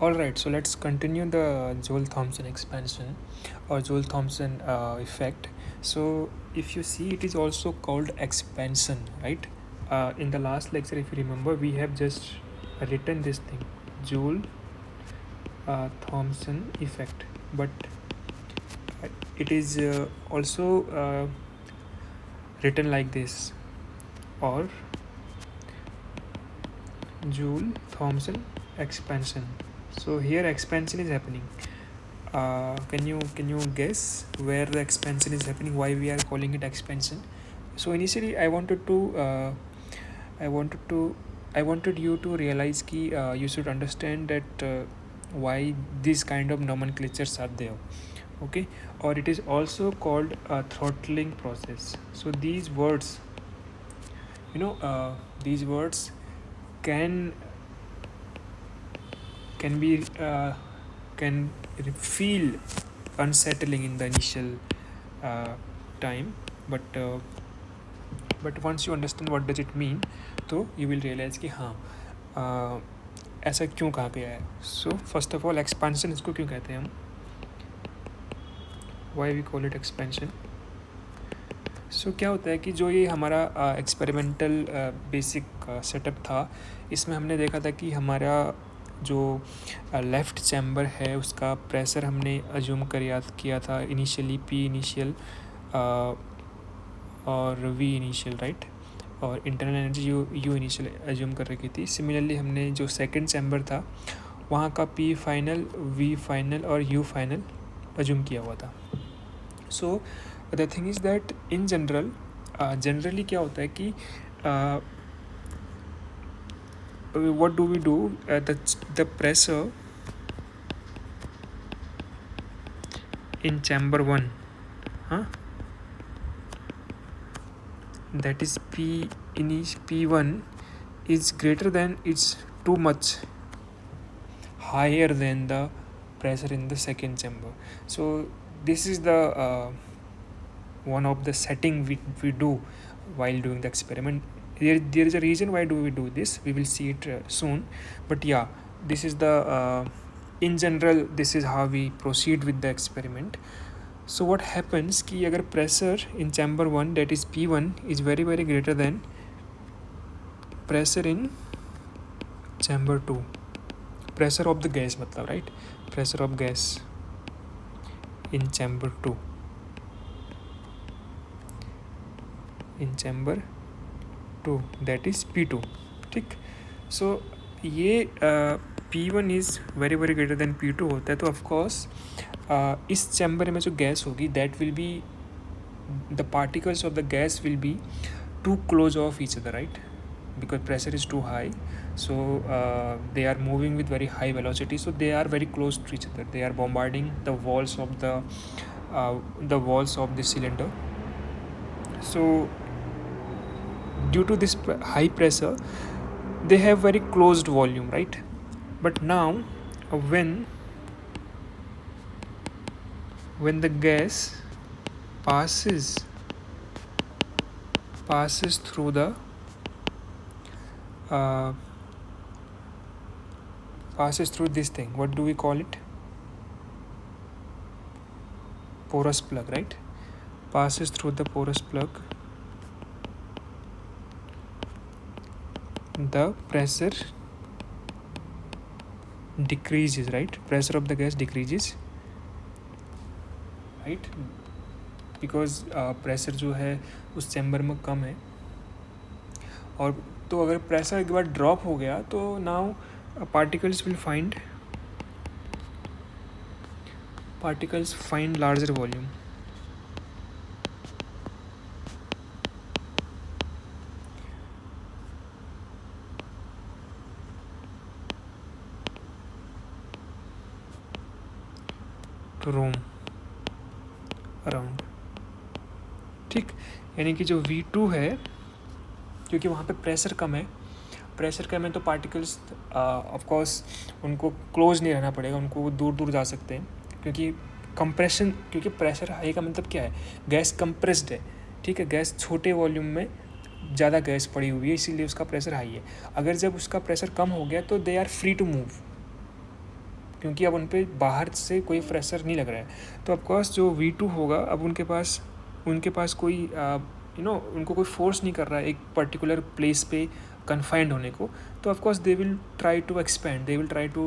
Alright, so let's continue the Joule-Thomson expansion or Joule-Thomson effect. So if you see, it is also called expansion, right? In the last lecture, if you remember, we have just written this thing, Joule-Thomson effect, but it is also written like this, or Joule-Thomson expansion. So here expansion is happening. Can you guess where the expansion is happening? Why we are calling it expansion? So initially, I wanted you to realize कि you should understand that why these kind of nomenclatures are there. Okay, or it is also called a throttling process. So these words, these words can be can feel unsettling in the initial time, but once you understand what does it mean, तो you will realize कि हाँ ऐसा क्यों कहा गया है. So first of all, expansion इसको क्यों कहते हैं हम, why we call it expansion. सो क्या होता है कि जो ये हमारा एक्सपेरिमेंटल बेसिक सेटअप था, इसमें हमने देखा था कि हमारा जो लेफ़्ट चैम्बर है उसका प्रेशर हमने अज्यूम किया था इनिशियली पी इनिशियल और वी इनिशियल, राइट, और internal energy you initial assume कर रखी थी. सिमिलरली हमने जो सेकंड चैम्बर था वहाँ का पी फाइनल, वी फाइनल और यू फाइनल अज्यूम किया हुआ था. So the thing is that in generally क्या होता है कि what do we do, the pressure in chamber 1, that is P1 is greater than, it's too much higher than the pressure in the second chamber. So this is the one of the setting we do while doing the experiment. There is a reason why do we do this, we will see it soon, but yeah, this is the in general this is how we proceed with the experiment. So what happens कि अगर pressure in chamber 1 that is P1 is very greater than pressure in chamber 2, pressure of the gas मतलब, right, pressure of gas in chamber 2, in chamber 2 that is P2, ठीक. So ये P1 is very greater then P2 होता है, तो of course इस chamber में जो gas होगी that will be, the particles of the gas will be too close of each other, right, because pressure is too high. So they are moving with very high velocity, so they are very close to each other, they are bombarding the walls of the cylinder. So due to this high pressure they have very closed volume, right. But now when the gas passes through the passes through this thing, what do we call it, porous plug, right, passes through the porous plug, the pressure decreases, right, pressure of the gas decreases, right, because pressure जो है उस chamber में कम है. और तो अगर pressure एक बार drop हो गया तो now particles find larger volume. to roam around, ठीक. यानी कि जो V2 है, क्योंकि वहाँ पे प्रेशर कम है तो पार्टिकल्स ऑफकोर्स उनको क्लोज नहीं रहना पड़ेगा, उनको वो दूर जा सकते हैं, क्योंकि कंप्रेशन, क्योंकि प्रेशर हाई का मतलब क्या है, गैस कंप्रेस्ड है, ठीक है, गैस छोटे वॉल्यूम में ज़्यादा गैस पड़ी हुई है, इसीलिए उसका प्रेशर हाई है. अगर जब उसका प्रेशर कम हो गया तो they are free to move, क्योंकि अब उन पर बाहर से कोई प्रेशर नहीं लग रहा है। तो ऑफकोर्स जो V2 होगा, अब उनके पास कोई उनको कोई फोर्स नहीं कर रहा है एक पर्टिकुलर प्लेस पे कन्फाइंड होने को, तो of course they will try to expand, they will try to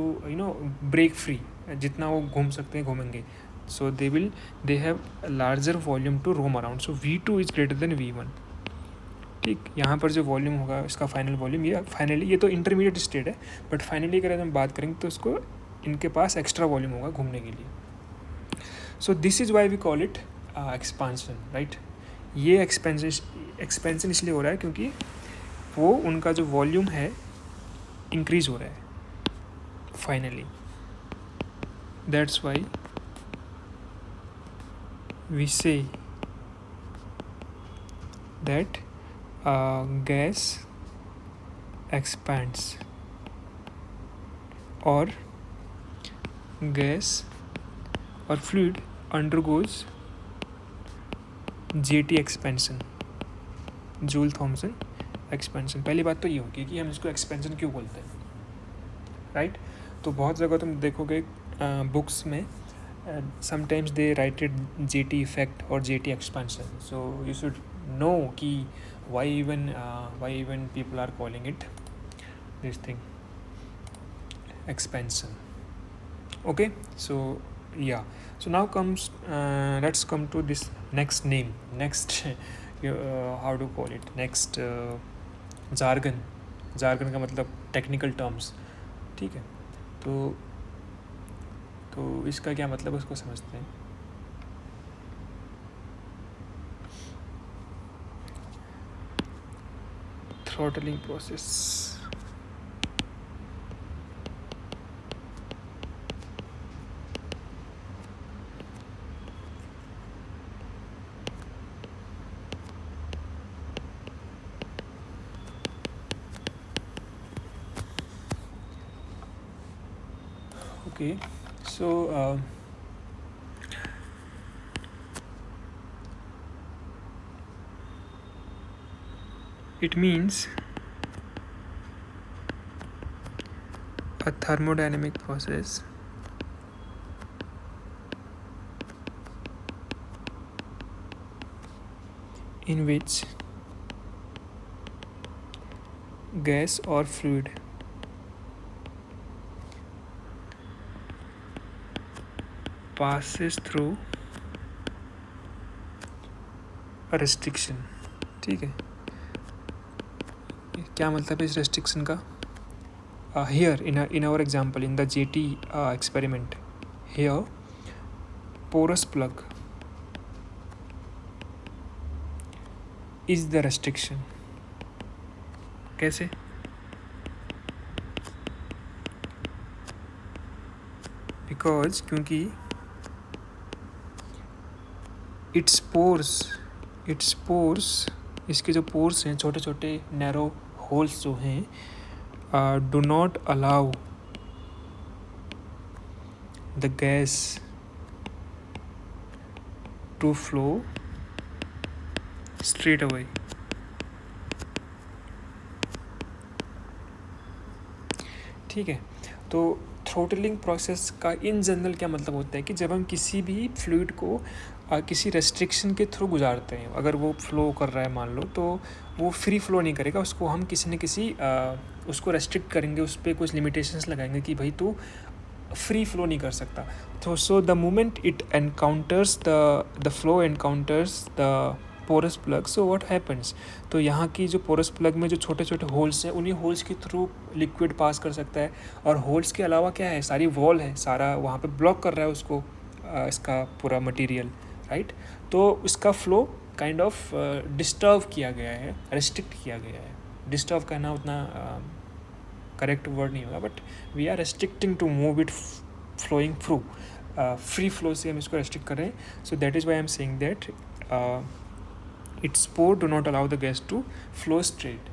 break free, जितना वो घूम सकते हैं घूमेंगे। So they have larger volume to roam around, so V2 is greater than V1। ठीक, यहाँ पर जो वॉल्यूम होगा इसका फाइनल वॉल्यूम, ये तो इंटरमीडिएट स्टेट है, बट फाइनली अगर हम बात करेंगे तो उसको इनके पास एक्स्ट्रा वॉल्यूम होगा घूमने के लिए। So this is why we call it expansion, right. ये एक्सपेंशन इसलिए हो रहा है क्योंकि वो उनका जो वॉल्यूम है इंक्रीज हो रहा है finally. That's why we say that gas expands or gas or fluid undergoes JT expansion, Joule Thomson expansion. पहली बात तो ये होगी कि हम इसको एक्सपेंशन क्यों बोलते हैं, राइट। तो बहुत जगह तुम देखोगे बुक्स में sometimes they right it JT effect और JT expansion, so you should know कि why even people are calling it this thing expansion. Okay, so yeah, so now comes let's come to this next name, next how to call it, next jargon का मतलब technical terms, ठीक है। तो इसका क्या मतलब है उसको समझते हैं। Throttling process, okay, so it means a thermodynamic process in which gas or fluid passes through a restriction, ठीक है। क्या मतलब है इस रेस्ट्रिक्शन का? Here in our example, in the JT experiment, here porous plug is the restriction. कैसे? Because क्योंकि its pores, इसके जो पोर्स हैं, छोटे छोटे नैरो होल्स जो हैं, do not allow the gas to flow straight away. ठीक है। तो थ्रोटलिंग प्रोसेस का इन जनरल क्या मतलब होता है कि जब हम किसी भी फ्लूइड को किसी रेस्ट्रिक्शन के थ्रू गुजारते हैं, अगर वो फ्लो कर रहा है मान लो, तो वो फ्री फ्लो नहीं करेगा, उसको हम किसी न किसी उसको रेस्ट्रिक्ट करेंगे, उस पर कुछ लिमिटेशंस लगाएंगे कि भाई तू फ्री फ्लो नहीं कर सकता। तो so the moment it encounters the flow encounters the porous plug, so what happens, तो यहाँ की जो पोरस प्लग में जो छोटे छोटे होल्स हैं, उन्हीं होल्स के थ्रू लिक्विड पास कर सकता है। और होल्स के अलावा क्या है, सारी वॉल है, सारा वहाँ पे ब्लॉक कर रहा है उसको इसका पूरा मटेरियल, राइट। तो इसका फ्लो काइंड ऑफ डिस्टर्ब किया गया है, रेस्ट्रिक्ट किया गया है। डिस्टर्ब करना उतना करेक्ट वर्ड नहीं होगा, but we are restricting to move it flowing through, free flow से हम इसको रेस्ट्रिक्ट कर रहे हैं। So that is why I am saying that it's pore do not allow the gas to flow straight,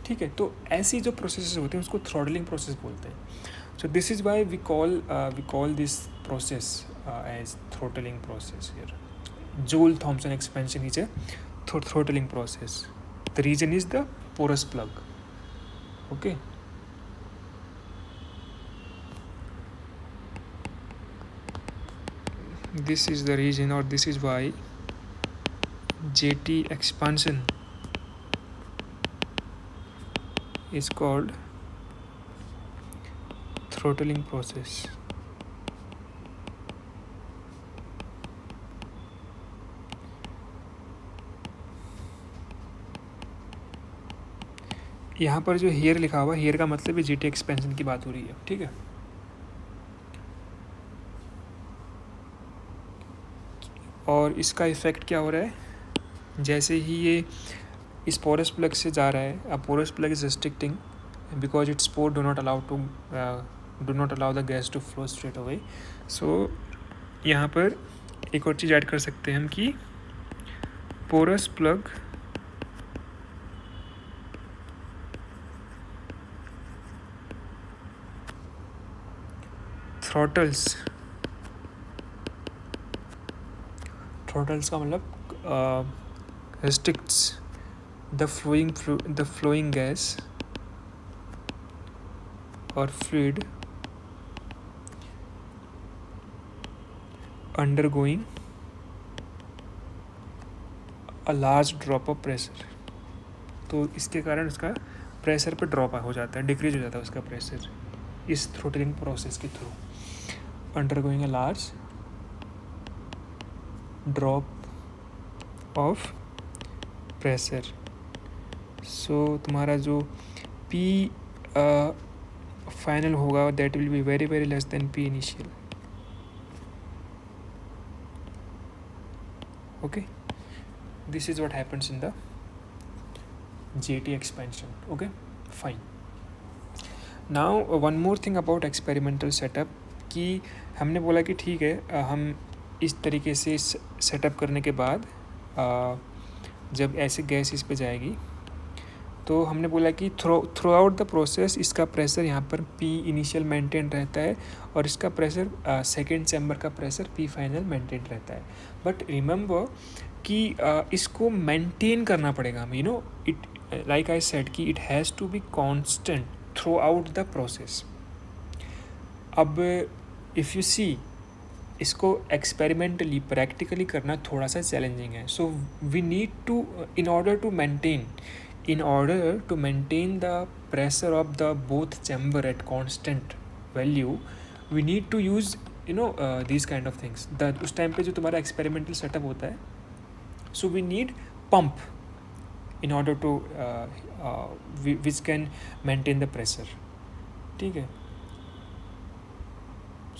ठीक है। तो ऐसी जो प्रोसेस होते हैं उसको थ्रॉटलिंग प्रोसेस बोलते हैं। So this is why we call this process as throttling process here. Joule Thomson expansion is a throttling process. The reason is the porous plug. Okay. this is the reason, or this is why JT expansion is called throttling process. यहाँ पर जो hair लिखा हुआ है, hair का मतलब है GT expansion की बात हो रही है, ठीक है। और इसका इफेक्ट क्या हो रहा है, जैसे ही ये इस पोरस प्लग से जा रहा है, अब porous plug is restricting because its pore do not allow the gas to flow straight away. So यहाँ पर एक और चीज़ ऐड कर सकते हैं हम कि पोरस प्लग थ्रॉटल्स का मतलब restricts the flowing gas or fluid undergoing a large drop of pressure। तो इसके कारण उसका प्रेशर पे ड्रॉप हो जाता है, डिक्रीज हो जाता है उसका प्रेशर इस थ्रोटलिंग प्रोसेस के through. Undergoing a large drop of pressure. So तुम्हारा जो पी फाइनल होगा that will be very very less than P initial. Okay, this is what happens in the JT expansion. Okay, fine. Now one more thing about experimental setup कि हमने बोला कि ठीक है हम इस तरीके से सेटअप करने के बाद जब ऐसे गैस इस पे जाएगी तो हमने बोला कि थ्रू आउट द प्रोसेस इसका प्रेशर यहाँ पर P इनिशियल मेंटेन रहता है और इसका प्रेशर सेकेंड चैम्बर का प्रेशर P फाइनल मेंटेन रहता है। बट रिमेंबर कि इसको मेंटेन करना पड़ेगा, you know it, like I said कि it has to be constant throughout the process. अब इफ़ यू सी इसको एक्सपेरिमेंटली प्रैक्टिकली करना थोड़ा सा चैलेंजिंग है। So we need to in order to maintain the pressure of the both chamber at constant value, we need to use these kind of things। उस time पे जो तुम्हारा experimental setup होता है, so we need pump in order to which can maintain the pressure, ठीक है।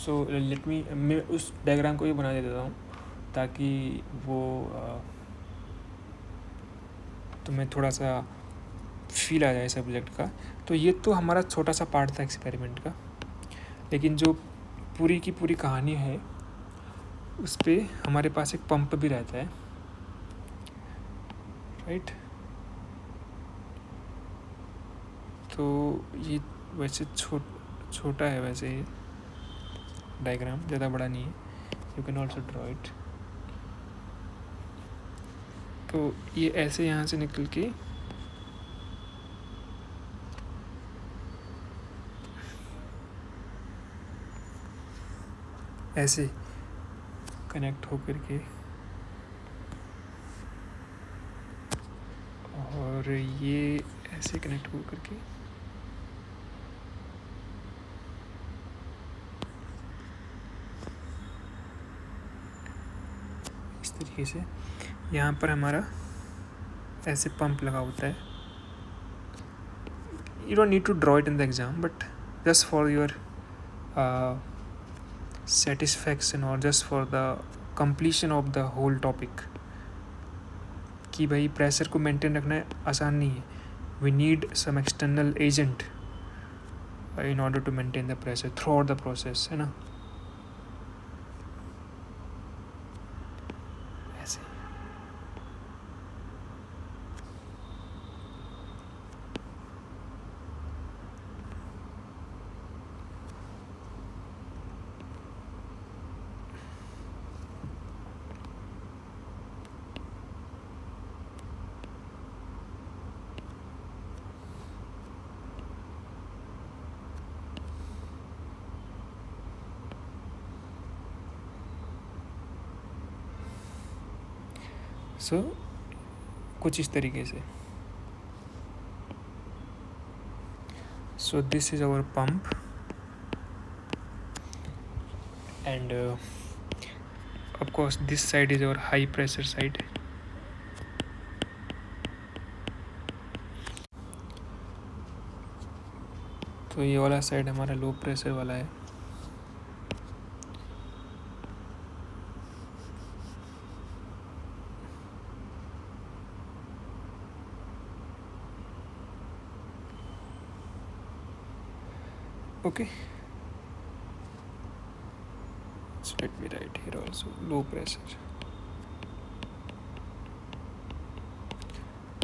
So let me, मैं उस डायग्राम को भी बना देता हूँ ताकि वो तुम्हें थोड़ा सा फील आ जाए सब्जेक्ट का। तो ये तो हमारा छोटा सा पार्ट था एक्सपेरिमेंट का, लेकिन जो पूरी की पूरी कहानी है उस पर हमारे पास एक पंप भी रहता है, राइट। तो ये वैसे छोटा है वैसे ये डायग्राम, ज़्यादा बड़ा नहीं है, you can also draw it. तो ये ऐसे यहाँ से निकल के ऐसे कनेक्ट होकर के और ये ऐसे कनेक्ट होकर के इस तरीके से यहाँ पर हमारा ऐसे पंप लगा होता है। You don't need to draw it in the exam, but just for your satisfaction or just for the completion of the whole topic कि भाई प्रेशर को मेंटेन रखना आसान नहीं है। We need some external agent in order to maintain the pressure throughout the process, है ना। ऐसे सो कुछ इस तरीके से. So this is our pump, and of course this side is our high pressure side. तो ये वाला साइड हमारा लो प्रेशर वाला है. Okay, so let me write here also low pressure.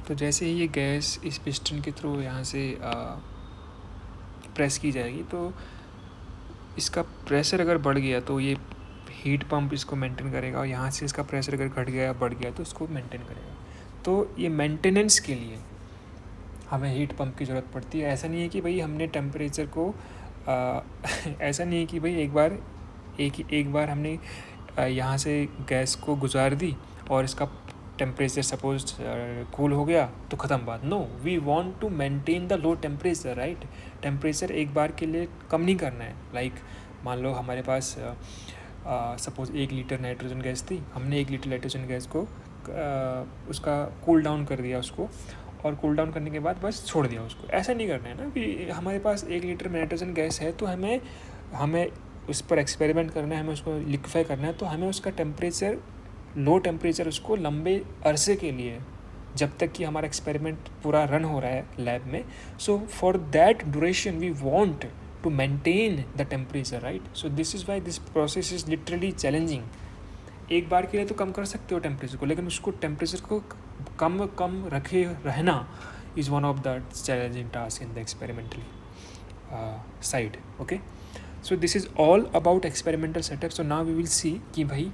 तो जैसे ही ये गैस इस पिस्टन के थ्रू यहाँ से प्रेस की जाएगी तो इसका प्रेशर अगर बढ़ गया तो ये हीट पंप इसको मेंटेन करेगा, और यहाँ से इसका प्रेशर अगर घट गया बढ़ गया तो इसको मेंटेन करेगा. तो ये मेंटेनेंस के लिए हमें हीट पंप की ज़रूरत पड़ती है. ऐसा नहीं है कि भाई हमने टेम्परेचर को ऐसा नहीं है कि भाई एक बार हमने यहाँ से गैस को गुजार दी और इसका टेम्परेचर सपोज कूल हो गया तो ख़त्म बात. No, we want to maintain the low temperature, right. Temperature एक बार के लिए कम नहीं करना है. लाइक मान लो हमारे पास सपोज 1 लीटर नाइट्रोजन गैस थी, हमने 1 लीटर नाइट्रोजन गैस को उसका कूल डाउन कर दिया उसको, और कूल डाउन करने के बाद बस छोड़ दिया उसको. ऐसा नहीं करना है ना कि हमारे पास 1 लीटर नाइट्रोजन गैस है तो हमें उस पर एक्सपेरिमेंट करना है, हमें उसको लिक्विफाई करना है, तो हमें उसका टेम्परेचर लो टेम्परेचर उसको लंबे अरसे के लिए, जब तक कि हमारा एक्सपेरिमेंट पूरा रन हो रहा है लैब में. So for that duration we want to maintain the temperature, right. So this is why this process is literally challenging. एक बार के लिए तो कम कर सकते हो टेम्परेचर को, लेकिन उसको टेम्परेचर को कम रखे रहना is one of the challenging task in the experimental side. Okay, so this is all about experimental setup. So now we will see कि भाई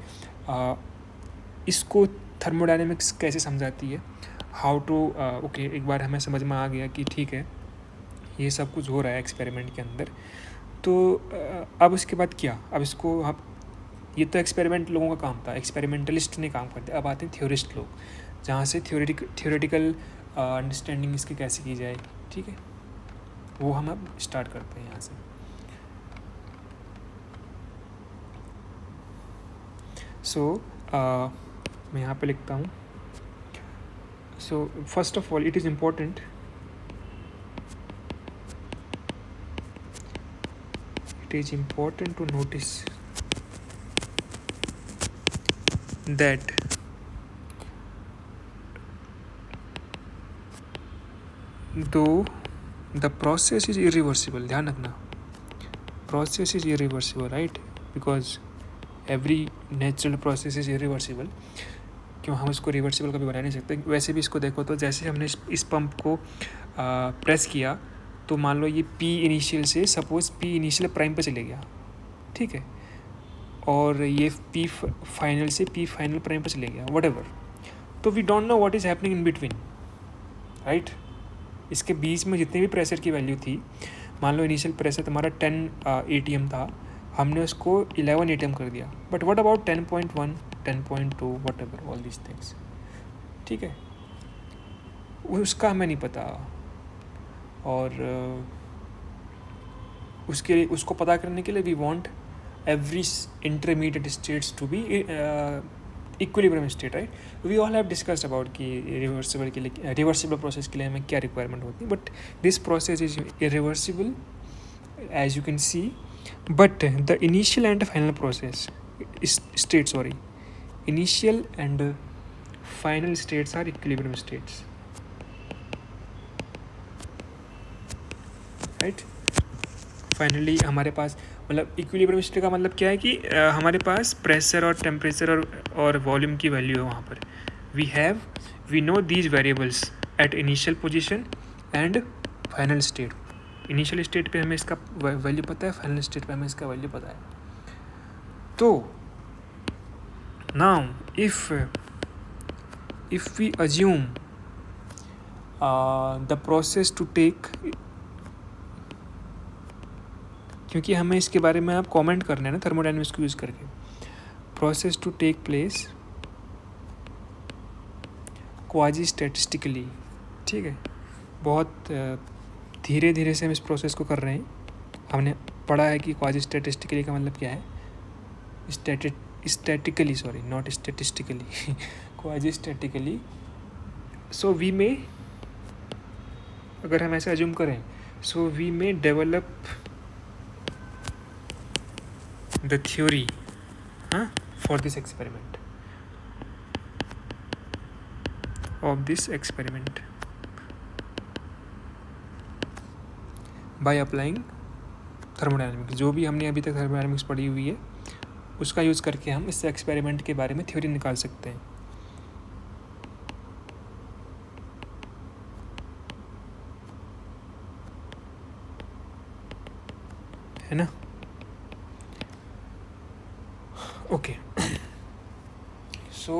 इसको थर्मोडायनेमिक्स कैसे समझाती है, हाउ टू. ओके, एक बार हमें समझ में आ गया कि ठीक है ये सब कुछ हो रहा है एक्सपेरिमेंट के अंदर. तो अब उसके बाद क्या, अब इसको आप, ये तो एक्सपेरिमेंट लोगों का काम था, एक्सपेरिमेंटलिस्ट ने काम करते. अब आते हैं थ्योरिस्ट लोग, जहाँ से थ्योरेटिकल अंडरस्टैंडिंग इसकी कैसे की जाए. ठीक है, वो हम अब स्टार्ट करते हैं यहाँ से. सो मैं यहाँ पे लिखता हूँ. So first of all it is important to notice that though the process is irreversible, ध्यान रखना, process is irreversible, right, because every natural process is irreversible. क्यों हम उसको रिवर्सिबल कभी बना नहीं सकते. वैसे भी इसको देखो तो जैसे हमने इस पंप को प्रेस किया तो मान लो ये P इनिशियल से सपोज P इनिशियल प्राइम पे चले गया, ठीक है, और ये P फाइनल से P फाइनल प्राइम पे चले गया, वट एवर. तो we don't know what is happening in between, right. इसके बीच में जितनी भी प्रेशर की वैल्यू थी, मान लो इनिशियल प्रेशर तुम्हारा 10 ATM था, हमने उसको 11 ATM कर दिया. But what about 10.1, 10.2, what ever, all this things, ठीक है, उसका हमें नहीं पता. और उसको पता करने के लिए we want every intermediate states to be equilibrium state, right. We all have discussed about कि रिवर्सिबल प्रोसेस के लिए हमें क्या रिक्वायरमेंट होती है. But this process is irreversible as you can see. But the initial and final process state, initial and final states are equilibrium states, right. Finally हमारे पास, मतलब इक्विलिब्रियम स्टेट का मतलब क्या है कि हमारे पास प्रेशर और टेम्परेचर और वॉल्यूम की वैल्यू है वहाँ पर. We know these variables at initial position and final state. Initial state पे हमें इसका वैल्यू पता है, फाइनल स्टेट पे हमें इसका वैल्यू पता है. तो now if we assume the process to take, क्योंकि हमें इसके बारे में आप कमेंट करना है ना थर्मोडायनेमिक्स को यूज़ करके. Process to take place quasi statistically, ठीक है। बहुत धीरे धीरे से हम इस प्रोसेस को कर रहे हैं। हमने पढ़ा है कि क्वाजी स्टैटिस्टिकली का मतलब क्या है, statically, sorry not statistically, quasi statically. So we may, अगर हम ऐसे अज्यूम करें, so we may develop the theory for this experiment, of this experiment by applying thermodynamics। जो भी हमने अभी तक थर्मोडायनामिक्स पढ़ी हुई है उसका यूज़ करके हम इस एक्सपेरिमेंट के बारे में थ्योरी निकाल सकते हैं, है ना। Okay, so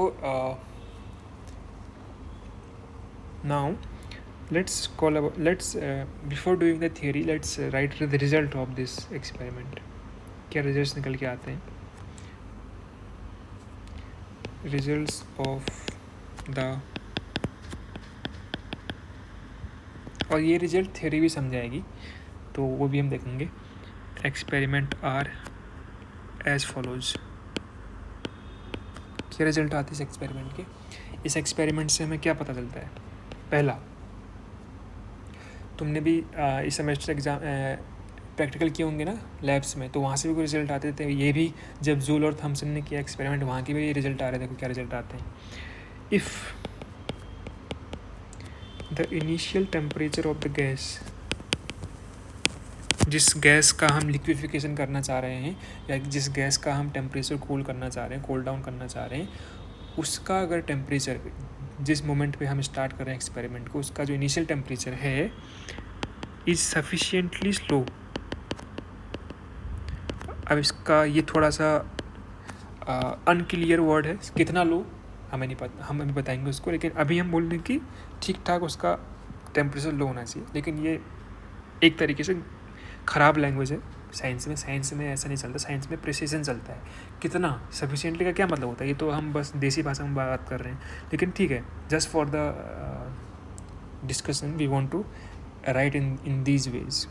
now before doing the theory, let's write the result of this experiment। क्या रिजल्ट्स निकल के आते हैं, रिजल्ट्स ऑफ द, और ये रिजल्ट थ्योरी भी समझाएगी तो वो भी हम देखेंगे। Experiment are as follows. क्या रिजल्ट आते हैं इस एक्सपेरिमेंट के। इस एक्सपेरिमेंट से हमें क्या पता चलता है। पहला, तुमने भी इस सेमेस्टर एग्ज़ाम प्रैक्टिकल किए होंगे ना लैब्स में, तो वहाँ से भी कोई रिजल्ट आते थे। ये भी जब जूल और थॉमसन ने किया एक्सपेरिमेंट, वहाँ के भी रिजल्ट आ रहे थे। क्या रिजल्ट आते हैं, if the initial temperature of the gas, जिस गैस का हम लिक्विफिकेशन करना चाह रहे हैं या जिस गैस का हम टेम्परेचर कूल करना चाह रहे हैं, कूल डाउन करना चाह रहे हैं, उसका अगर टेम्परेचर जिस मोमेंट पे हम स्टार्ट कर रहे हैं एक्सपेरिमेंट को, उसका जो इनिशियल टेम्परेचर है इज़ सफिशिएंटली स्लो। अब इसका ये थोड़ा सा अनक्लियर वर्ड है, कितना लो हमें नहीं पता, हम अभी बताएंगे उसको। लेकिन अभी हम बोल रहे हैं कि ठीक ठाक उसका टेम्परेचर लो होना चाहिए। लेकिन ये एक तरीके से ख़राब लैंग्वेज है साइंस में ऐसा नहीं चलता। साइंस में प्रिसीजन चलता है। कितना सफिशिएंटली का क्या मतलब होता है, ये तो हम बस देसी भाषा में बात कर रहे हैं। लेकिन ठीक है, just for the discussion we want to write in these ways.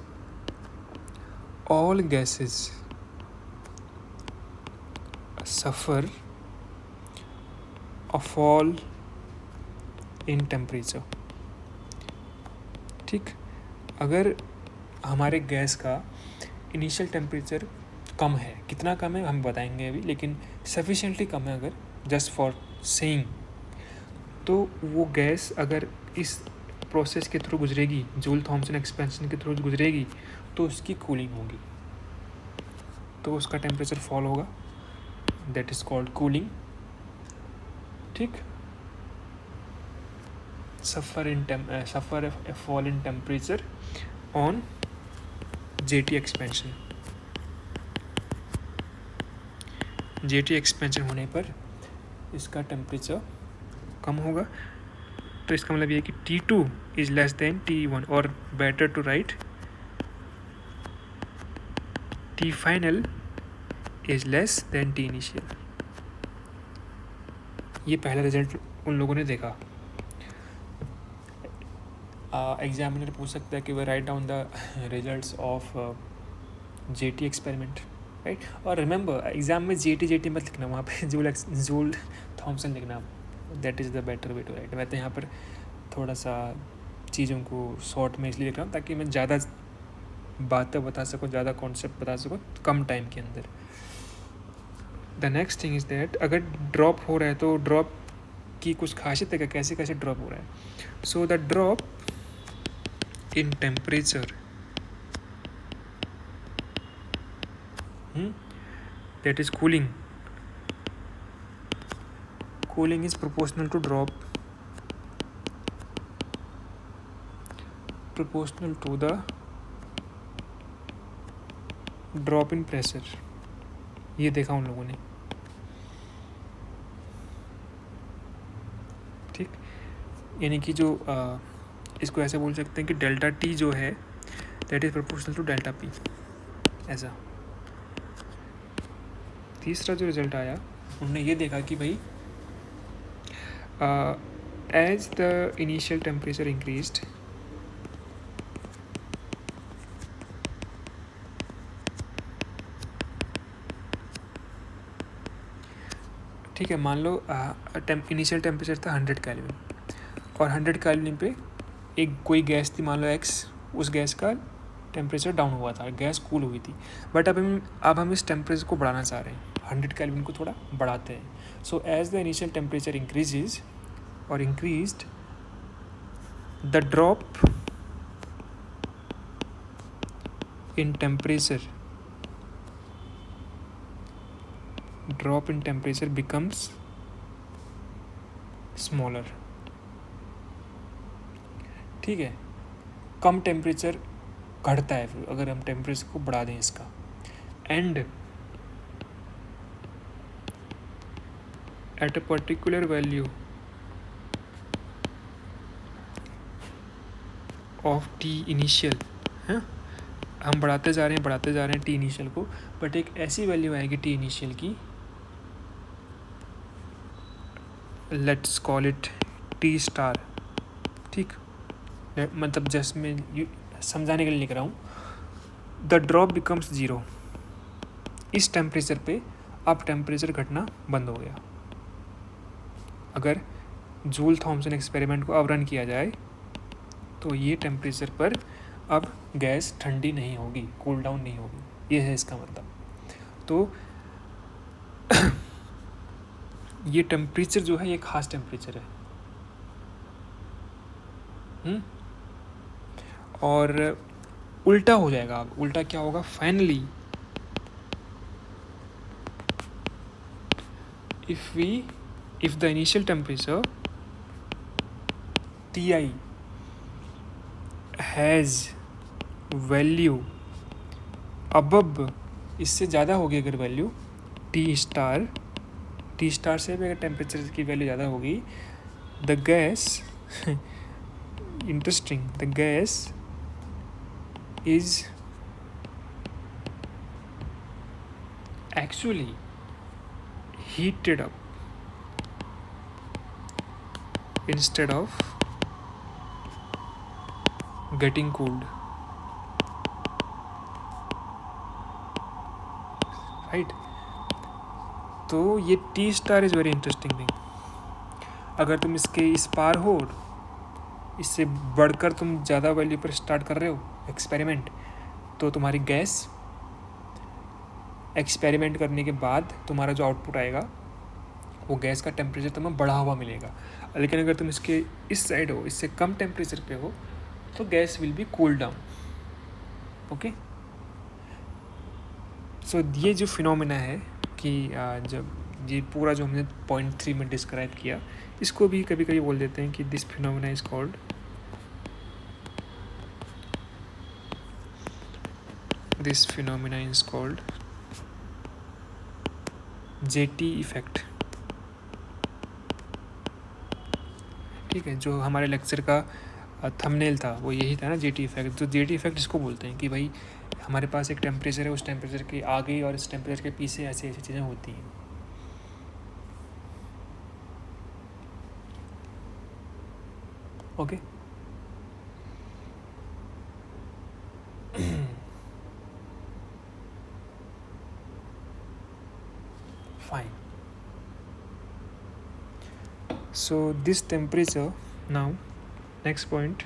All gases suffer a fall in temperature. ठीक, अगर हमारे गैस का इनिशियल टेम्परेचर कम है, कितना कम है हम बताएंगे अभी, लेकिन सफिशिएंटली कम है अगर, जस्ट फॉर सेइंग, तो वो गैस अगर इस प्रोसेस के थ्रू गुजरेगी, जूल थॉमसन एक्सपेंशन के थ्रू गुजरेगी, तो उसकी कूलिंग होगी, तो उसका टेम्परेचर फॉल होगा, दैट इज़ कॉल्ड कूलिंग। ठीक, suffer a fall in temperature on JT expansion. JT expansion होने पर इसका टेम्परेचर कम होगा। तो इसका मतलब ये है कि T2 is less than T1, और better to write T final is less than T initial. ये पहला रिजल्ट उन लोगों ने देखा। एग्जामिनर पूछ सकता है कि वह write down the results of JT experiment, right. और रिमेंबर, एग्जाम में जेटी मत लिखना, वहाँ पे जूल थॉमसन लिखना, that is the better way to write. मैं तो यहाँ पर थोड़ा सा चीज़ों को शॉर्ट में इसलिए लिख रहा हूँ ताकि मैं ज़्यादा बातें बता सकूँ, ज़्यादा कॉन्सेप्ट बता सकूँ कम टाइम के अंदर। The next thing is that, अगर ड्रॉप हो रहा है तो ड्रॉप की कुछ खासियत है, कैसे कैसे ड्रॉप हो रहा है। So the drop in temperature that is cooling is proportional to the drop in pressure। ये देखा उन लोगों ने। ठीक, यानी कि जो इसको ऐसे बोल सकते हैं कि डेल्टा टी जो है that is proportional to delta P, ऐसा। तीसरा जो रिजल्ट आया, उन्होंने ये देखा कि भाई as the initial temperature increased, ठीक है, मान लो इनिशियल टेम्परेचर था 100 केल्विन और 100 केल्विन पे एक कोई गैस थी, मान लो एक्स, उस गैस का टेम्परेचर डाउन हुआ था, गैस कूल हुई थी, बट अब हम इस टेम्परेचर को बढ़ाना चाह रहे हैं, 100 केल्विन को थोड़ा बढ़ाते हैं. So as the initial temperature increases और increased, the drop in temperature becomes smaller. ठीक है, कम टेम्परेचर घटता है फिर अगर हम टेम्परेचर को बढ़ा दें इसका. And at a particular value of T initial, है, हम बढ़ाते जा रहे हैं टी इनिशियल को, बट एक ऐसी वैल्यू आएगी टी इनिशियल की, let's call it T star. ठीक, मतलब जस्ट मैं समझाने के लिए लिख रहा हूँ. The drop becomes 0. इस टेम्परेचर पे अब टेम्परेचर घटना बंद हो गया. अगर जूल थॉमसन एक्सपेरिमेंट को अब रन किया जाए तो ये टेम्परेचर पर अब गैस ठंडी नहीं होगी, कूल डाउन नहीं होगी, ये है इसका मतलब. तो ये टेम्परेचर जो है ये खास टेम्परेचर है. और उल्टा हो जाएगा. अब उल्टा क्या होगा, finally if the initial temperature Ti has value above, इससे ज़्यादा होगी अगर वैल्यू टी स्टार से भी अगर टेम्परेचर की वैल्यू ज़्यादा होगी, the gas interesting, the gas is actually heated up instead of getting cooled, right? तो ये T star is very interesting thing. अगर तुम इसके इस पार हो, इससे बढ़कर तुम ज़्यादा वैल्यू पर स्टार्ट कर रहे हो एक्सपेरिमेंट, तो तुम्हारी गैस एक्सपेरिमेंट करने के बाद तुम्हारा जो आउटपुट आएगा वो गैस का टेम्परेचर तुम्हें बढ़ा हुआ मिलेगा. लेकिन अगर तुम इसके इस साइड हो, इससे कम टेम्परेचर पे हो, तो gas will be cool down. Okay, so ये जो फिनोमेना है कि जब ये पूरा जो हमने पॉइंट 3 में डिस्क्राइब किया, इसको भी कभी कभी बोल देते हैं कि this phenomena is called jetty effect. ठीक है, जो हमारे लेक्चर का थंबनेल था वो यही था ना, जेटी इफेक्ट. तो जेटी इफेक्ट इसको बोलते हैं कि भाई हमारे पास एक टेम्परेचर है, उस टेम्परेचर के आगे और इस टेम्परेचर के पीछे ऐसी ऐसी चीज़ें होती हैं. Okay, fine. So this temperature, now next point,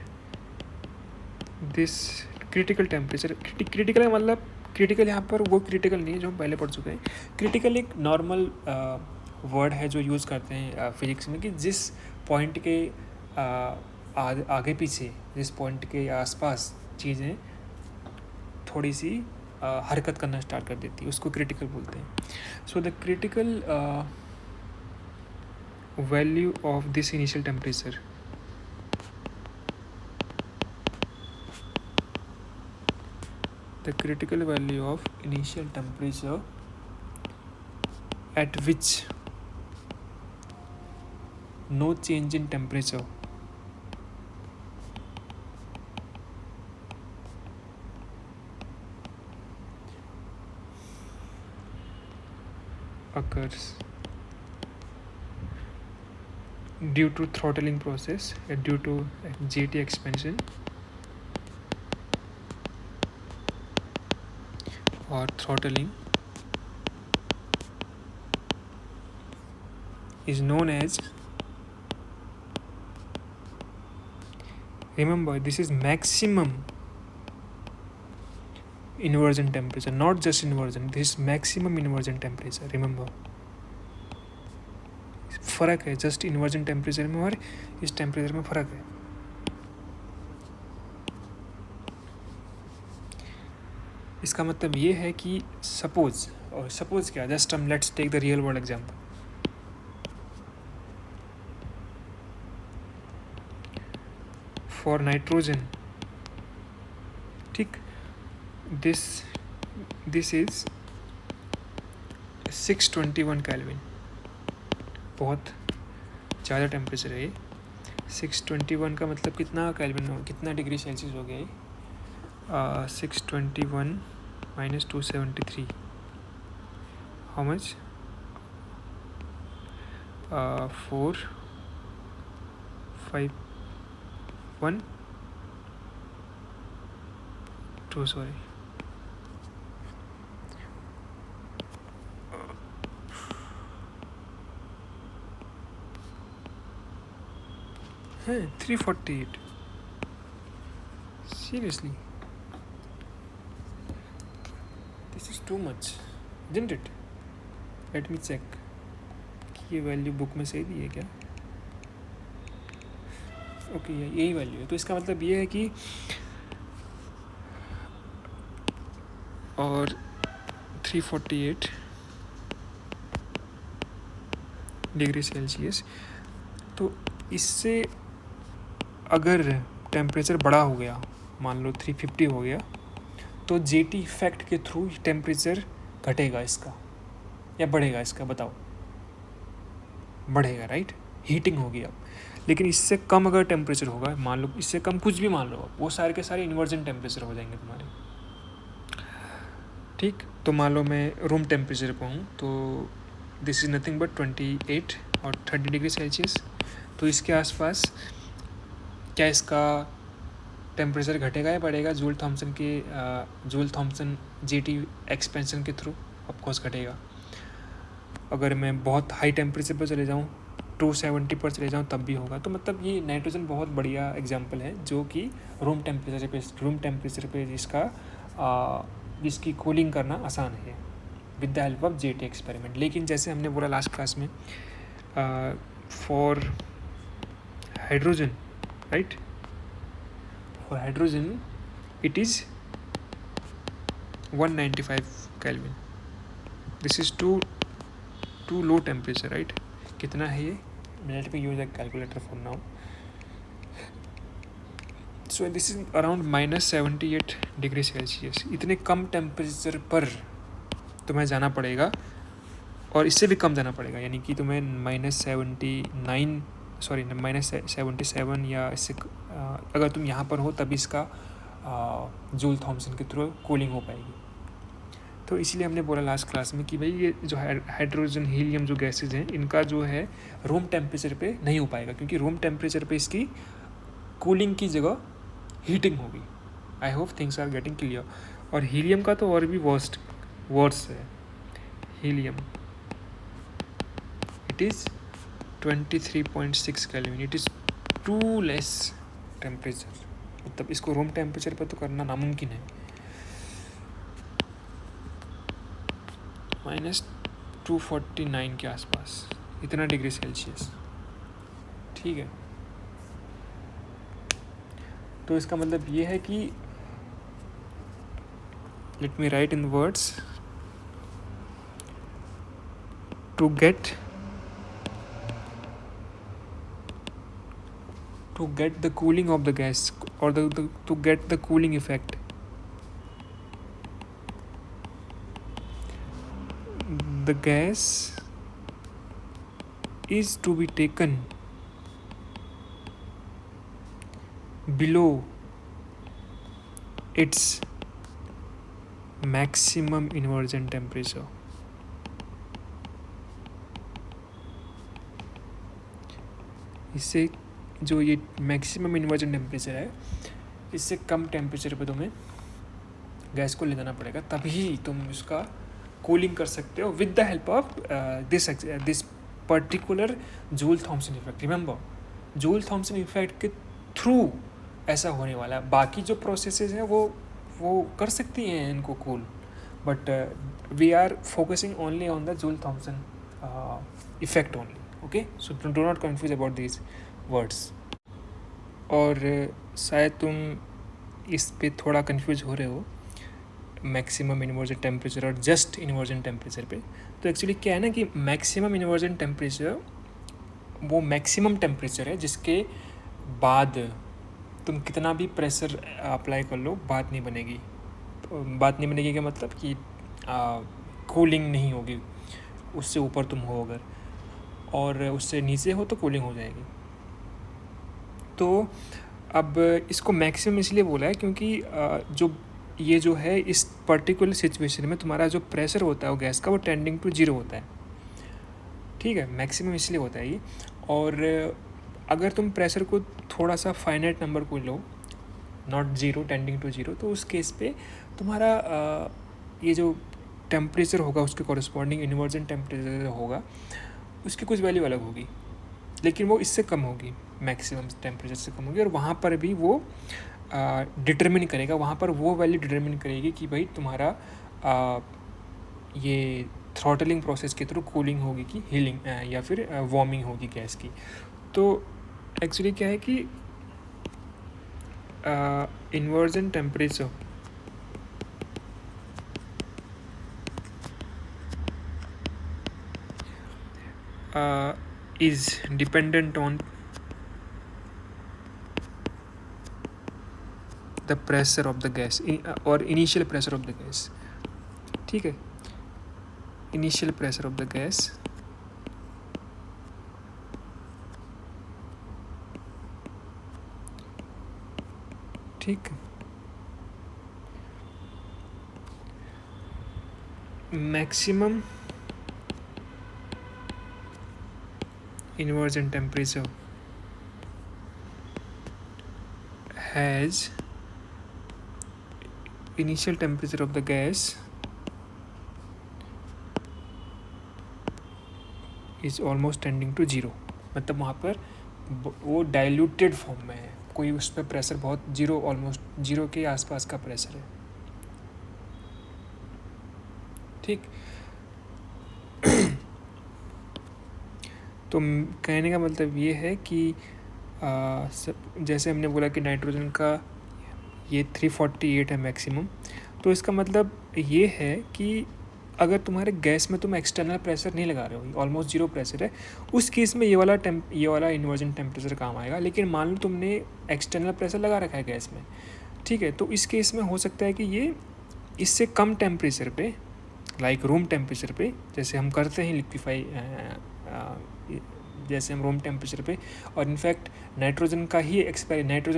this critical temperature, critical का मतलब critical यहाँ पर वो critical नहीं है जो हम पहले पढ़ चुके हैं. critical एक normal वर्ड है जो यूज़ करते हैं फिजिक्स में, कि जिस पॉइंट के आगे पीछे, जिस पॉइंट के आसपास चीज़ें थोड़ी सी हरकत करना स्टार्ट कर देती है, उसको क्रिटिकल बोलते हैं. So the critical value of this initial temperature, the critical value of initial temperature at which no change in temperature occurs. due to throttling process, due to JT expansion or throttling, is known as, remember this is maximum inversion temperature, not just inversion, this is maximum inversion temperature. remember फ़र्क है just inversion temperature में और इस temperature में फ़र्क है. इसका मतलब ये है कि सपोज, और सपोज क्या, जस्ट हम let's take the real world example. For nitrogen, ठीक, दिस इज 621 केल्विन, बहुत ज़्यादा टेम्परेचर है ये. 621 का मतलब कितना केल्विन हो, कितना डिग्री सेल्सियस हो गया ये. 621 minus 273, how much? 4 5 1 2 sorry, है 348. seriously, this is too much, isn't it? let me check कि ये वैल्यू बुक में सही दी है क्या. ओके, यही वैल्यू है. तो इसका मतलब ये है कि और 348 डिग्री सेल्सियस, तो इससे अगर टेम्परेचर बड़ा हो गया, मान लो 350 हो गया, तो जेटी इफेक्ट के थ्रू टेम्परेचर घटेगा इसका या बढ़ेगा इसका, बताओ. बढ़ेगा, राइट, हीटिंग होगी अब. लेकिन इससे कम अगर टेम्परेचर होगा, मान लो इससे कम कुछ भी मान लो, वो सारे के सारे इन्वर्जन टेम्परेचर हो जाएंगे तुम्हारे, ठीक. तो मान लो मैं रूम टेम्परेचर पर हूँ, तो दिस इज़ नथिंग बट 28 और 30 डिग्री सेल्सियस. तो इसके आसपास क्या इसका टेम्परेचर घटेगा या बढ़ेगा जूल थॉम्सन जेटी एक्सपेंशन के थ्रू? ऑफकोर्स घटेगा. अगर मैं बहुत हाई टेम्परेचर पर चले जाऊँ, 270 पर चले जाऊँ, तब भी होगा. तो मतलब ये नाइट्रोजन बहुत बढ़िया एग्जांपल है जो कि रूम टेम्परेचर पे जिसकी कूलिंग करना आसान है with the help of JT experiment. लेकिन जैसे हमने बोला लास्ट क्लास में, for hydrogen, right, for hydrogen it is 195 kelvin. This is too low temperature, right. कितना है ये? Let me use a calculator for now. So this is around -78 degree celsius. इतने कम टेम्परेचर पर तुम्हें जाना पड़ेगा, और इससे भी कम जाना पड़ेगा, यानी कि तुम्हें -77 या इससे अगर तुम यहाँ पर हो तभी इसका जूल थॉम्सन के थ्रू कूलिंग हो पाएगी. तो इसीलिए हमने बोला लास्ट क्लास में कि भाई ये जो हाइड्रोजन हीलियम जो गैसेज हैं, इनका जो है रूम टेम्परेचर पे नहीं हो पाएगा, क्योंकि रूम टेम्परेचर पे इसकी कूलिंग की जगह हीटिंग होगी. I hope things are getting clear. और हीलियम का तो और भी वर्स है. Helium it is 23.6 kelvin. It is too less temperature. मतलब इसको रूम टेम्परेचर पर तो करना नामुमकिन है. -249 के आसपास, इतना डिग्री सेल्सियस, ठीक है. तो इसका मतलब ये है कि let me write in words, to get the cooling of the gas, or to get the cooling effect, the gas is to be taken below its maximum inversion temperature. इससे जो ये मैक्सिमम इन्वर्जन टेम्परेचर है, इससे कम temperature पे तुम्हें gas को ले जाना पड़ेगा, तभी तुम उसका कूलिंग कर सकते हो with the help of this particular Joule Thomson effect. Remember, Joule Thomson effect के थ्रू ऐसा होने वाला है. बाकी जो प्रोसेसेस हैं वो कर सकती हैं इनको cool, but we are focusing only on the Joule Thomson effect only. Okay, so do not confuse about these words. और शायद तुम इस पे थोड़ा कन्फ्यूज हो रहे हो मैक्सिमम इन्वर्जन टेम्परेचर और जस्ट इन्वर्जन टेम्परेचर पे. तो एक्चुअली क्या है ना कि मैक्सिमम इन्वर्जन टेम्परेचर वो मैक्सिमम टेम्परेचर है जिसके बाद तुम कितना भी प्रेशर अप्लाई कर लो बात नहीं बनेगी. बात नहीं बनेगी का मतलब कि कूलिंग नहीं होगी. उससे ऊपर तुम हो अगर, और उससे नीचे हो तो कूलिंग हो जाएगी. तो अब इसको मैक्सिमम इसलिए बोला है क्योंकि ये जो है इस पर्टिकुलर सिचुएशन में तुम्हारा जो प्रेशर होता है वो गैस का, वो टेंडिंग टू जीरो होता है. ठीक है, मैक्सिमम इसलिए होता है ये. और अगर तुम प्रेशर को थोड़ा सा फाइनाइट नंबर को लो, not zero, tending to zero, तो उस केस पे तुम्हारा ये जो टेम्परेचर होगा उसके कॉरस्पॉन्डिंग इन्वर्जन टेम्परेचर होगा, उसकी कुछ वैल्यू अलग होगी, लेकिन वो इससे कम होगी, मैक्सिमम टेम्परेचर से कम होगी. और वहाँ पर भी वो डिटरमिन करेगा, वहाँ पर वो वैल्यू डिटरमिन करेगी कि भाई तुम्हारा ये थ्रॉटलिंग प्रोसेस के थ्रू कूलिंग होगी कि हीलिंग या फिर वार्मिंग होगी गैस की. तो एक्चुअली क्या है कि inversion temperature is dependent on the pressure of the gas or initial pressure of the gas. ठीक है, initial pressure of the gas ठीक. Maximum inversion temperature has initial temperature of the gas is almost tending to zero. मतलब वहाँ पर वो diluted form में है, कोई उस पर प्रेशर बहुत जीरो, ऑलमोस्ट जीरो के आसपास का प्रेशर है. ठीक. तो कहने का मतलब ये है कि जैसे हमने बोला कि नाइट्रोजन का ये 348 है मैक्सिमम, तो इसका मतलब ये है कि अगर तुम्हारे गैस में तुम एक्सटर्नल प्रेशर नहीं लगा रहे हो, ऑलमोस्ट जीरो प्रेशर है, उस केस में ये वाला इन्वर्जन टेम्परेचर काम आएगा. लेकिन मान लो तुमने एक्सटर्नल प्रेशर लगा रखा है गैस में, ठीक है, तो इस केस में हो सकता है कि ये इससे कम टेम्परेचर पे, लाइक रूम टेम्परेचर पे, जैसे हम करते हैं लिक्विफाई, जैसे हम रूम टेम्परेचर पे, और इनफैक्ट नाइट्रोजन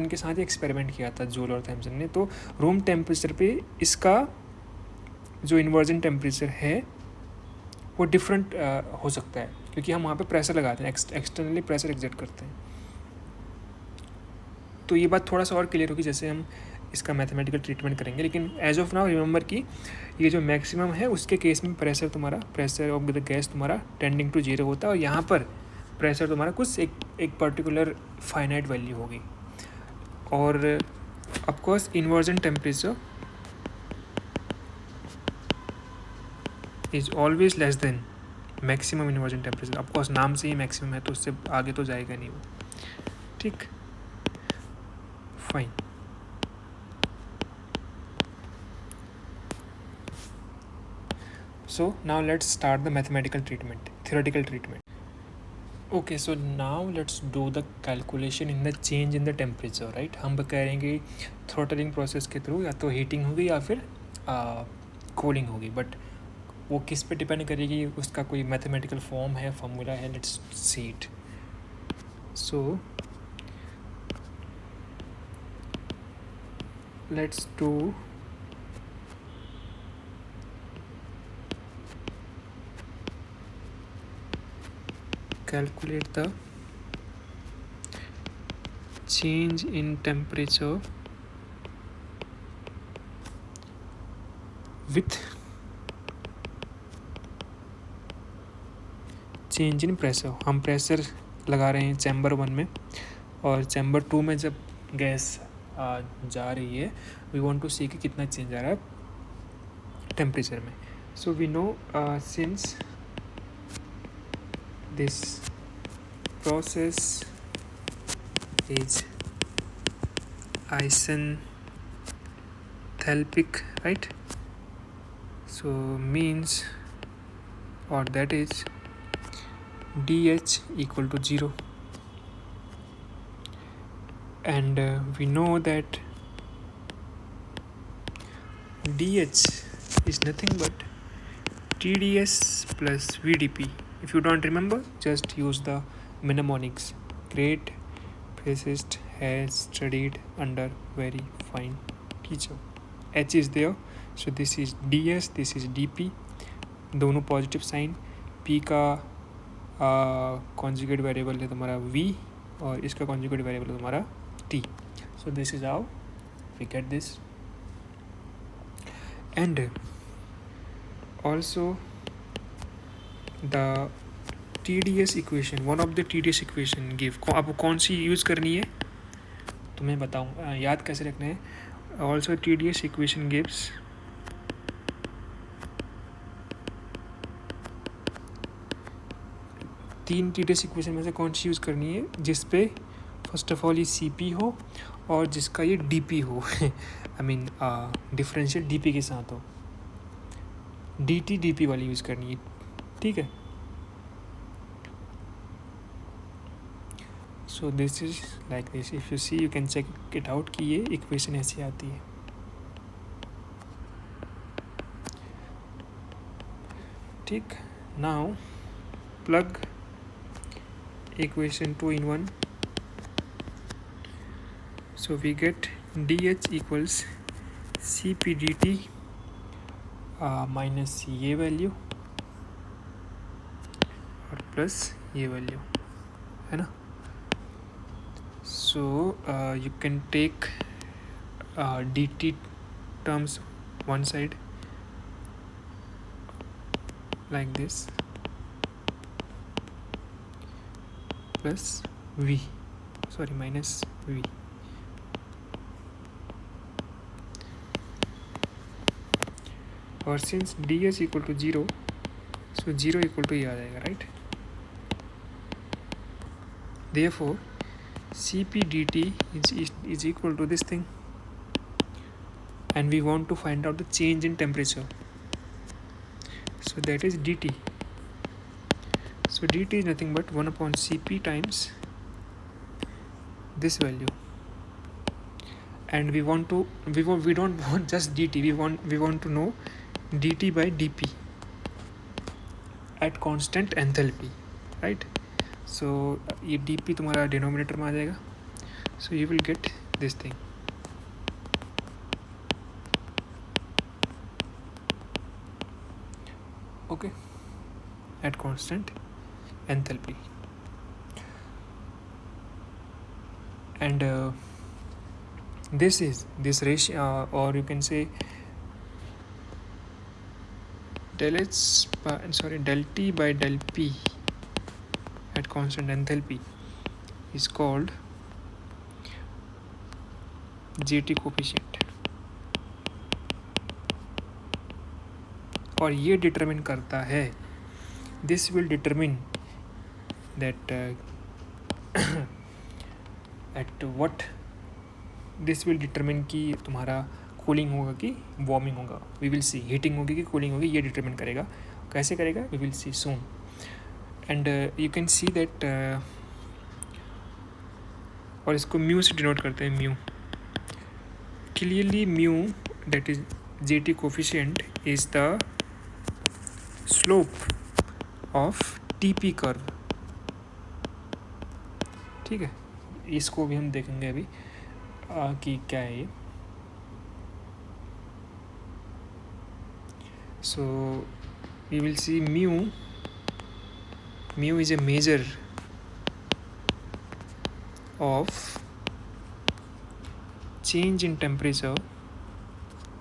के साथ ही एक्सपेरिमेंट किया था जूल और थॉमसन ने. तो रूम टेम्परेचर पे इसका जो इन्वर्जन टेम्परेचर है वो डिफरेंट हो सकता है, क्योंकि हम वहाँ पे प्रेशर लगाते हैं, एक्सटर्नली प्रेशर एग्जर्ट करते हैं. तो ये बात थोड़ा सा और क्लियर होगी जैसे हम इसका मैथमेटिकल ट्रीटमेंट करेंगे. लेकिन एज ऑफ नाउ रिमेंबर कि ये जो मैक्सिमम है उसके केस में प्रेशर ऑफ द गैस तुम्हारा टेंडिंग टू जीरो होता है, और यहाँ पर प्रेशर तुम्हारा कुछ एक पर्टिकुलर फाइनाइट वैल्यू होगी. और of course inversion temperature is always less than maximum inversion temperature. Of course नाम से ही मैक्सिमम है तो उससे आगे तो जाएगा नहीं वो. ठीक, fine. So now let's start the mathematical treatment, theoretical treatment. Okay, so now let's do the calculation in the change in the temperature, right? हम करेंगे थ्रोटलिंग प्रोसेस के थ्रू, या तो हीटिंग होगी या फिर कूलिंग होगी, बट वो किस पे डिपेंड करेगी, उसका कोई मैथमेटिकल फॉर्म है, फार्मूला है. Let's see it. So let's do calculate the change in temperature with change in pressure. हम प्रेशर लगा रहे हैं चैम्बर 1 में, और चैम्बर 2 में जब गैस जा रही है, वी वांट टू सी कि कितना चेंज आ रहा है टेम्परेचर में. So we know since this process is isenthalpic, right? So means, or that is dH equal to 0, and we know that dH is nothing but TDS plus VDP. If you don't remember, just use the mnemonics. Great physicist has studied under very fine teacher. H is there, so this is DS, this is DP, दोनों positive sign. P का conjugate variable है तुम्हारा V, और इसका conjugate variable है तुम्हारा T. So this is how we get this. And also the TDS equation, one of the TDS equation give, आपको कौन सी यूज़ करनी है तो मैं बताऊँ, याद कैसे रखना है. Also TDS equation gives तीन TDS इक्वेशन में से कौन सी यूज़ करनी है जिस पे फर्स्ट ऑफ ऑल ये CP हो और जिसका ये DP हो. आई मीन डिफरेंशियल DP के साथ हो. DT DP वाली यूज़ करनी है, ठीक है. So this is like this. If you see you can check it out कि ये इक्वेशन ऐसी आती है. ठीक. Now plug equation 2 in 1. So we get dH equals Cp dt minus ये वैल्यू और प्लस ये वैल्यू है ना. So you can take dt terms one side like this plus v, sorry, minus v. और since ds equal to 0, so 0 equal to ये आ जाएगा, right. therefore Cp dt is equal to this thing, and we want to find out the change in temperature, so that is dt. So dt is nothing but 1 upon Cp times this value, and we don't want just dt, we want to know dt by dp at constant enthalpy, right. So ये dp तुम्हारा denominator में आ जाएगा, so you will get this thing. Okay, at constant enthalpy. And this ratio, or you can say del T by del P at constant enthalpy is called JT coefficient. और ये determine करता है, this will determine that at what, this will determine कि तुम्हारा cooling होगा कि warming होगा. We will C. Heating होगी कि कूलिंग होगी, ये डिटरमिन करेगा. कैसे करेगा, we will see soon. And you can see that, और इसको म्यू से डिनोट करते हैं. Mu clearly, mu that is JT coefficient is the slope of TP curve. ठीक है, इसको भी हम देखेंगे अभी कि क्या है ये. So we will see mu is a measure of change in temperature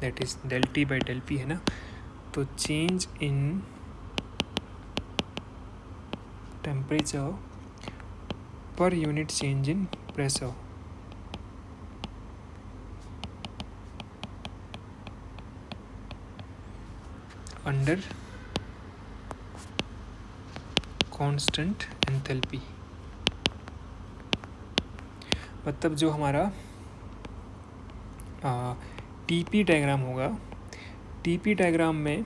that is del T by del P है ना, तो change in temperature per unit change in pressure under constant enthalpy. मतलब जो हमारा टीपी डायग्राम होगा, TP diagram में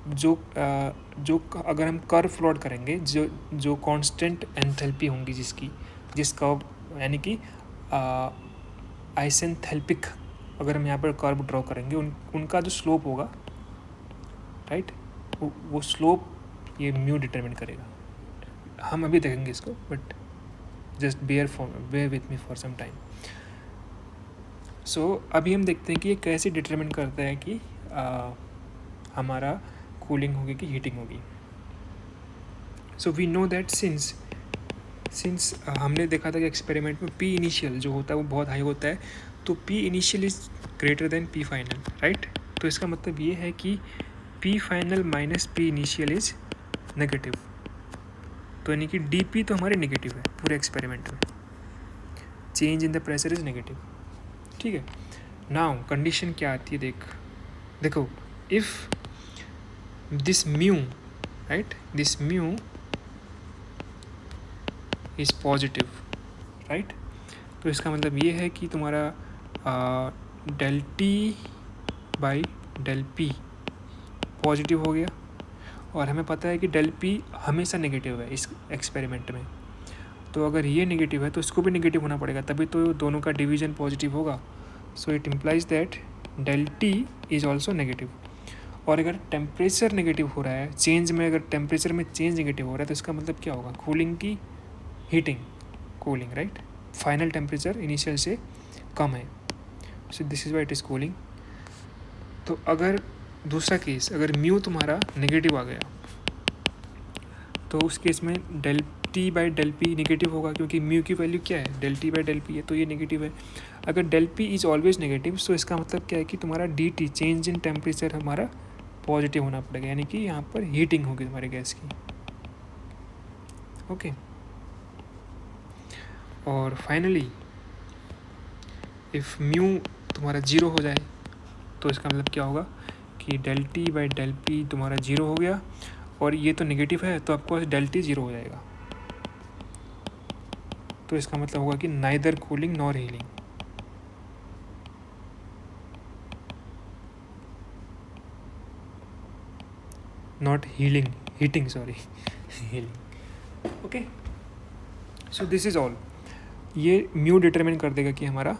जो अगर हम कर्व प्लॉट करेंगे, जो कांस्टेंट एंथैल्पी होंगी जिसका यानी कि आइसेंथैल्पिक, अगर हम यहाँ पर कर्व ड्रॉ करेंगे उनका जो स्लोप होगा, राइट, वो स्लोप ये म्यू डिटरमिन करेगा। हम अभी देखेंगे इसको, but just bear with me for some time. So अभी हम देखते हैं कि ये कैसे डिटरमिन करता है कि हमारा कूलिंग होगी कि हीटिंग होगी। So we know that since हमने देखा था कि एक्सपेरिमेंट में पी इनिशियल जो होता है वो बहुत हाई होता है, तो P initial is greater then P final, right. तो इसका मतलब ये है कि P final minus P initial is negative, तो यानी कि डी पी तो हमारे नेगेटिव है पूरे एक्सपेरिमेंट में, change in the pressure is negative, ठीक है। नाउ कंडीशन क्या आती है, देखो if this mu, right, this mu is positive, right, तो इसका मतलब ये है कि तुम्हारा del T by del P positive हो गया, और हमें पता है कि del P हमेशा नेगेटिव है इस एक्सपेरिमेंट में, तो अगर ये नेगेटिव है तो इसको भी नेगेटिव होना पड़ेगा, तभी तो दोनों का डिवीजन पॉजिटिव होगा। So it implies that del T is also negative. और अगर टेम्परेचर नेगेटिव हो रहा है, चेंज में अगर टेम्परेचर में चेंज नेगेटिव हो रहा है, तो इसका मतलब क्या होगा, कूलिंग की heating, cooling, right, final temperature initial से कम है, so this is why it is cooling. तो अगर दूसरा केस, अगर म्यू तुम्हारा नेगेटिव आ गया, तो उस केस में del T by del P negative होगा, क्योंकि म्यू की वैल्यू क्या है, del T by del P है, तो ये नेगेटिव है। अगर del P is always negative, तो इसका मतलब क्या है कि तुम्हारा dt चेंज इन टेम्परेचर हमारा पॉजिटिव होना पड़ेगा, यानी कि यहाँ पर हीटिंग होगी तुम्हारे गैस की, ओके। और फाइनली इफ़ म्यू तुम्हारा ज़ीरो हो जाए, तो इसका मतलब क्या होगा कि del T by del P तुम्हारा ज़ीरो हो गया, और ये तो नेगेटिव है, तो आपको del T ज़ीरो हो जाएगा, तो इसका मतलब होगा कि neither cooling nor healing. Not healing, heating, sorry, healing, okay. So this is all. ये म्यू डिटरमिन कर देगा कि हमारा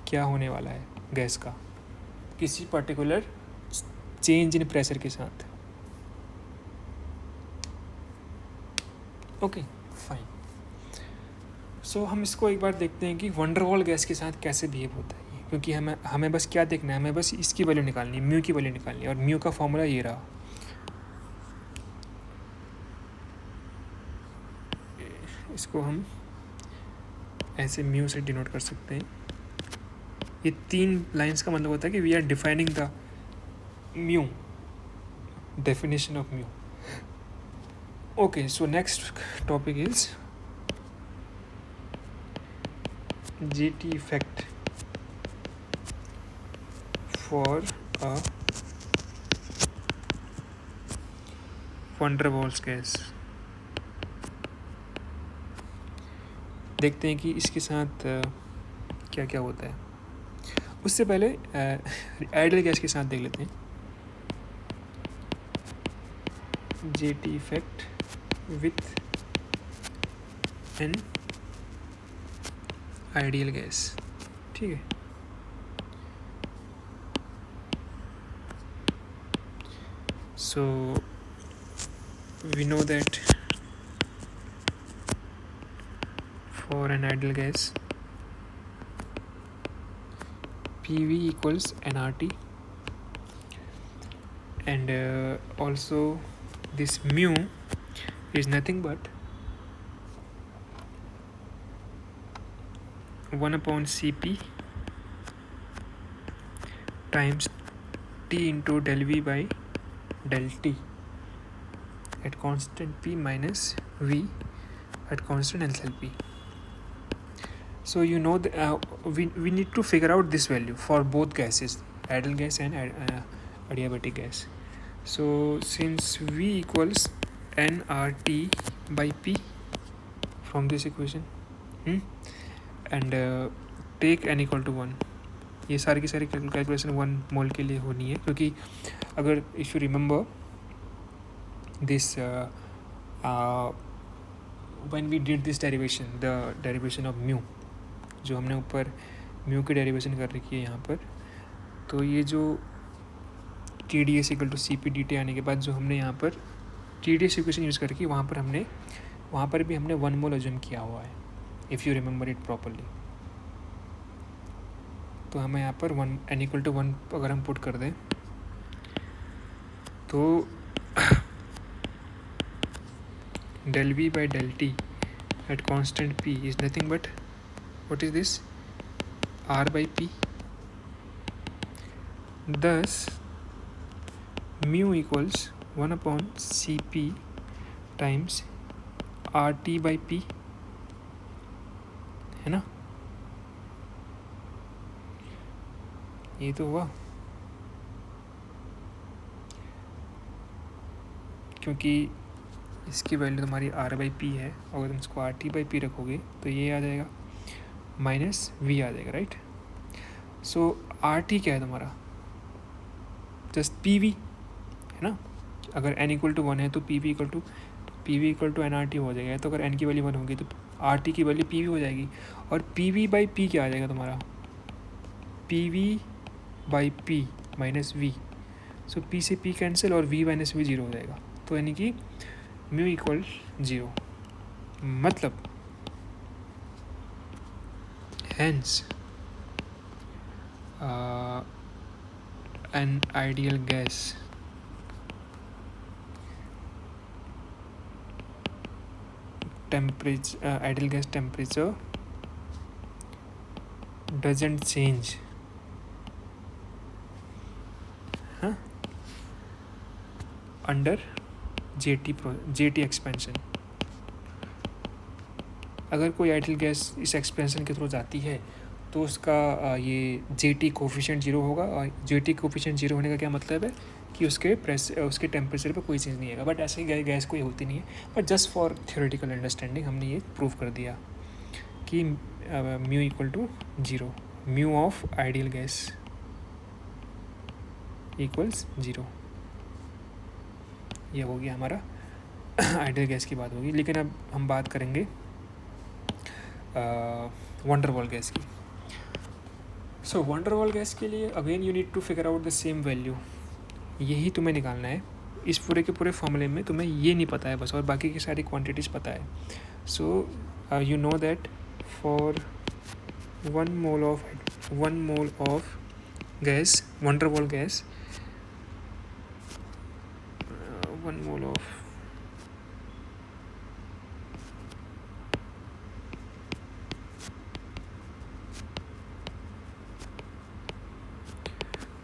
क्या होने वाला है गैस का किसी पर्टिकुलर चेंज इन प्रेशर के साथ, ओके, फाइन। सो हम इसको एक बार देखते हैं कि वंडरवॉल गैस के साथ कैसे बिहेव होता है, क्योंकि हमें बस क्या देखना है, हमें बस इसकी वैल्यू निकालनी है, म्यू की वैल्यू निकालनी है, और म्यू का फॉर्मूला ये रहा, इसको हम ऐसे म्यू से डिनोट कर सकते हैं। ये 3 लाइंस का मतलब होता है कि we are defining the mu, definition of mu, okay. So next topic is JT effect for a van der Waals gas। देखते हैं कि इसके साथ क्या क्या होता है। उससे पहले आइडियल गैस के साथ देख लेते हैं। JT effect with an ideal gas, ठीक है। So we know that for an ideal gas PV equals nRT, and also this mu is nothing but 1/Cp times T into del V by del T at constant P minus V at constant enthalpy. So you know we need to figure out this value for both gases, ideal gas and adiabatic gas. So since V equals nRT by P from this equation, and take n equal to 1, ये सारी की सारी calculation 1 मोल के लिए होनी है, क्योंकि अगर if you remember this when we did this derivation, the derivation of mu, जो हमने ऊपर म्यू की डेरिवेशन कर रखी है यहाँ पर, तो ये जो T D S equal to C P D T आने के बाद जो हमने यहाँ पर T D S equation use कर रखी, वहाँ पर भी हमने 1 मोल अज्यूम किया हुआ है, if you remember it properly. तो हमें यहाँ पर n इक्वल टू 1 अगर हम पुट कर दें तो del V by del T at constant P is nothing but, what is this, R by P. Thus mu equals 1 upon Cp times RT by P, है ना. ये तो हुआ, क्योंकि इसकी वैल्यू तुम्हारी R बाई पी है, अगर तुम इसको RT बाई पी रखोगे तो ये आ जाएगा माइनस V आ जाएगा, राइट. सो RT क्या है तुम्हारा, जस्ट PV है ना. अगर n इक्वल टू 1 है तो PV इक्वल टू nRT हो जाएगा. तो अगर n की वैल्यू 1 होगी तो RT की वैल्यू PV हो जाएगी, और PV बाई P क्या आ जाएगा तुम्हारा, PV by P minus V. So P से P कैंसिल और V माइनस V 0 हो जाएगा. तो यानी कि म्यू इक्वल 0, मतलब hence an ideal gas temperature doesn't change under JT expansion. अगर कोई आइडियल गैस इस एक्सपेंशन के थ्रू जाती है तो उसका ये JT कोफिशिएंट 0 होगा, और JT कोफिशिएंट 0 होने का क्या मतलब है कि उसके टेम्परेचर पे कोई चेंज नहीं आएगा. बट ऐसे ही गैस कोई होती नहीं है, but just for theoretical understanding हमने ये प्रूव कर दिया कि mu equal to 0, mu of ideal gas equals 0. ये हो गया हमारा आइडियल गैस की बात होगी. लेकिन अब हम बात करेंगे वंडर वॉल गैस की. सो वंडर वॉल गैस के लिए again you need to figure out the same value. यही तुम्हें निकालना है. इस पूरे के पूरे फॉर्मूले में तुम्हें ये नहीं पता है बस, और बाकी की सारी क्वांटिटीज़ पता है. So you know that for 1 mole of gas, wonder wall gas, 1 mole of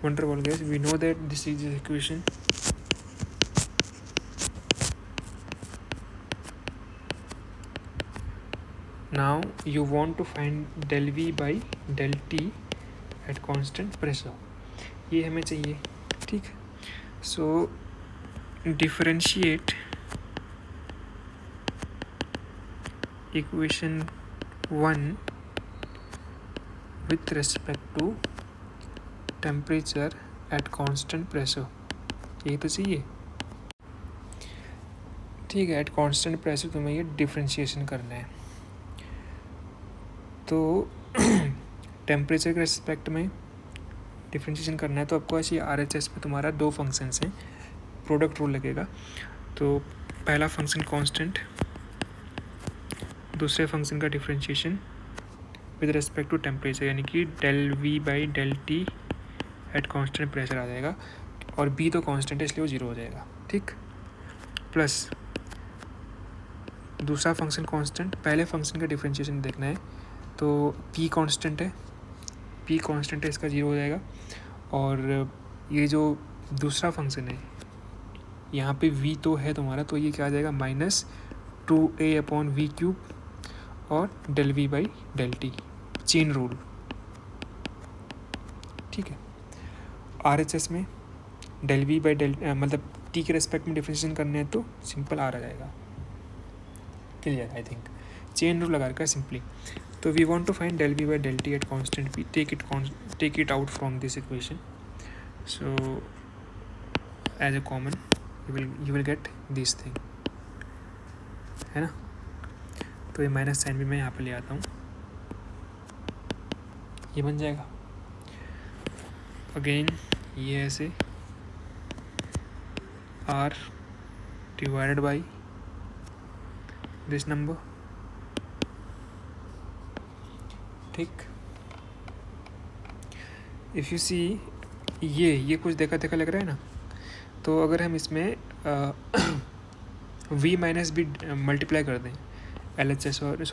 van der Waals gas, we know that this is the equation. Now you want to find del V by del T at constant pressure. ये हमें चाहिए, ठीक. So differentiate equation 1 with respect to temperature at constant pressure. ये तो चाहिए, ठीक है. Eight constant pressure तुम्हें ये डिफ्रेंशिएशन करना है. तो टेम्परेचर के रिस्पेक्ट में डिफ्रेंशिएशन करना है, तो आपको ऐसे RHS में तुम्हारा 2 फंक्शंस हैं, प्रोडक्ट रूल लगेगा. तो पहला फंक्शन कांस्टेंट, दूसरे फंक्शन का differentiation with respect to temperature, यानी कि del V by del T at constant pressure आ जाएगा, और B तो कांस्टेंट है इसलिए वो 0 हो जाएगा, ठीक. प्लस दूसरा फंक्शन कांस्टेंट, पहले फंक्शन का डिफरेंशिएशन देखना है. तो P कांस्टेंट है, इसका 0 हो जाएगा, और ये जो दूसरा फंक्शन है यहाँ पे v तो है तुम्हारा, तो ये क्या आ जाएगा -2a/v³ और del v by del t, chain rule. ठीक है, RHS में del v बाई del मतलब t के रेस्पेक्ट में डिफरेंशिएशन करने हैं तो सिंपल आ जाएगा। Clear, I think chain rule लगा रखा है सिंपली। तो we want to find del v by del t at constant p, take it out from this equation. So as a common you will get this thing, है ना। तो ये minus sign भी मैं यहाँ पे ले आता हूँ, ये बन जाएगा। अगेन ये ऐसे r divided by this number, ठीक। इफ़ यू सी ये कुछ देखा देखा लग रहा है ना, तो अगर हम इसमें v माइनस बी मल्टीप्लाई कर दें LHS और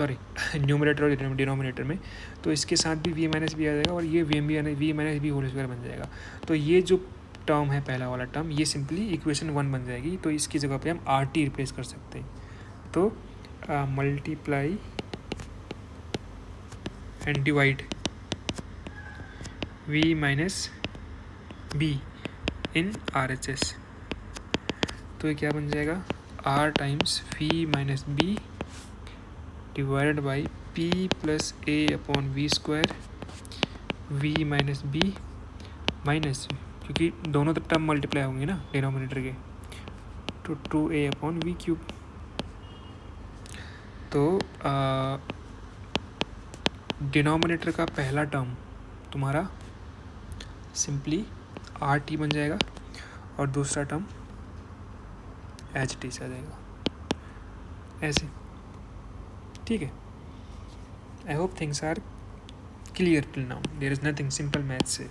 न्यूमरेटर और डिनोमिनेटर में, तो इसके साथ भी v माइनस बी आ जाएगा और ये v minus B whole square बन जाएगा। तो ये जो टर्म है पहला वाला टर्म, ये सिंपली इक्वेशन 1 बन जाएगी। तो इसकी जगह पे हम RT रिप्लेस कर सकते हैं। तो multiply and divide v minus b in RHS, तो ये क्या बन जाएगा r times v minus b divided by p plus a/v² v minus b minus, क्योंकि दोनों तो टर्म मल्टीप्लाई होंगे ना डिनोमिनेटर के, तो 2a/v³। तो डिनोमिनेटर का पहला टर्म तुम्हारा सिंपली RT बन जाएगा और दूसरा टर्म HT से आ जाएगा, ऐसे। ठीक है, I hope things are clear till now. There is nothing, simple maths है।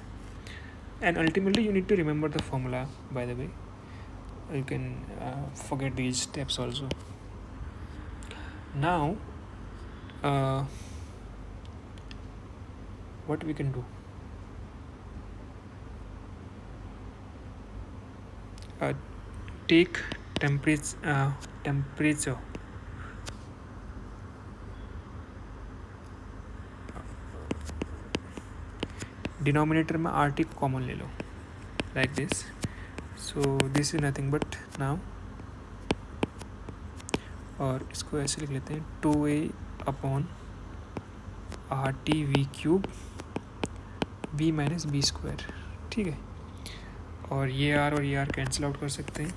And ultimately you need to remember the formula, by the way you can forget these steps also. Now what we can do, take temperature denominator में RT common ले लो, like this. So this is nothing but now, और इसको ऐसे लिख लेते हैं 2a/RT v³ minus b²। ठीक है, और ये r और ये r कैंसिल आउट कर सकते हैं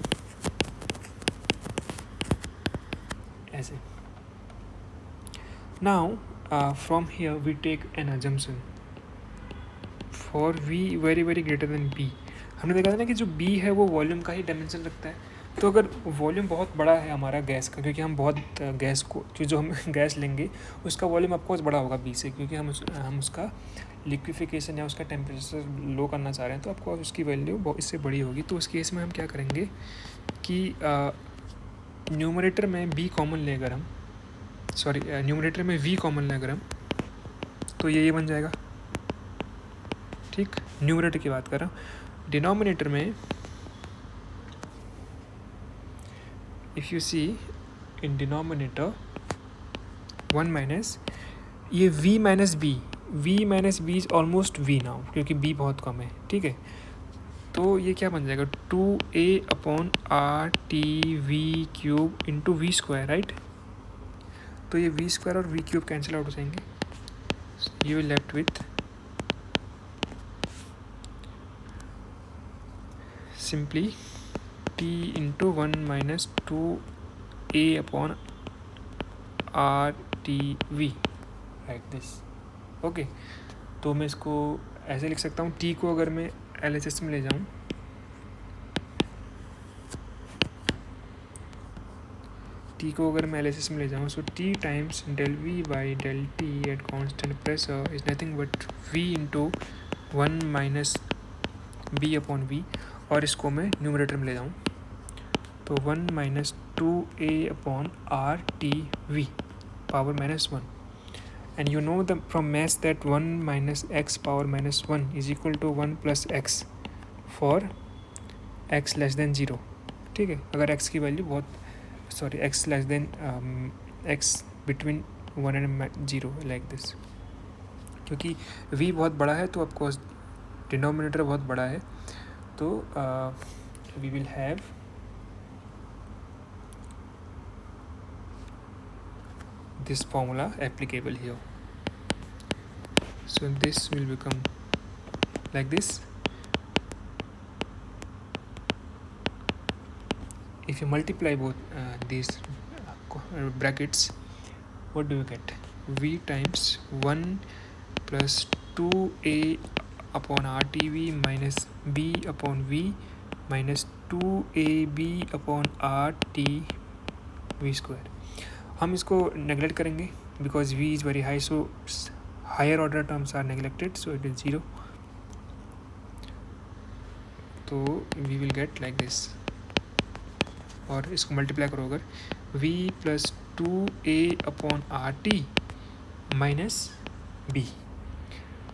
ऐसे। Now from here we take an assumption for v very very greater than b। हमने देखा था ना कि जो b है वो वॉल्यूम का ही डायमेंशन रखता है। तो अगर वॉल्यूम बहुत बड़ा है हमारा गैस का, क्योंकि हम बहुत गैस को जो हम गैस लेंगे उसका वॉल्यूम ऑफकोर्स बड़ा होगा b से, क्योंकि हम उसका लिक्विफिकेशन या उसका टेम्परेचर लो करना चाह रहे हैं, तो आपको उसकी वैल्यू इससे बड़ी होगी। तो उस केस में हम क्या करेंगे कि न्यूमरेटर में b कॉमन ले अगर हम न्यूमरेटर में v कॉमन ले अगर हम, तो ये बन जाएगा। ठीक, न्यूमरेटर की बात कर रहा हूँ। डिनोमिनेटर में if you see in denominator 1 minus ये v minus b is almost v now, क्योंकि b बहुत कम है। ठीक है, तो ये क्या बन जाएगा 2a/RT v³ into v², right. तो ये v² और v³ कैंसिल आउट हो जाएंगे, you will left with simply t into 1 minus 2a/RTv, like this. Okay, तो मैं इसको ऐसे लिख सकता हूँ। t को अगर मैं LHS में ले जाऊँ, सो t times del v by del t at constant pressure is nothing but v into 1 minus b/v, और इसको मैं न्यूमरेटर में ले जाऊँ तो 1 minus 2a/RTv power -1, and you know the from maths that 1 minus x power minus 1 is equal to 1 plus x for x less than 0. ठीक है, अगर x की value x less than x between 1 and 0 like this, क्योंकि v बहुत बड़ा है तो of course denominator बहुत बड़ा है, तो we will have this formula applicable here. So this will become like this. If you multiply both these brackets, what do you get? V times 1 plus 2a upon RTV minus b upon v minus 2ab upon RT v square. हम इसको neglect करेंगे because v is very high, so higher order terms are neglected, so it is 0. तो we will get like this, और इसको multiply करो अगर v plus 2a upon RT minus b.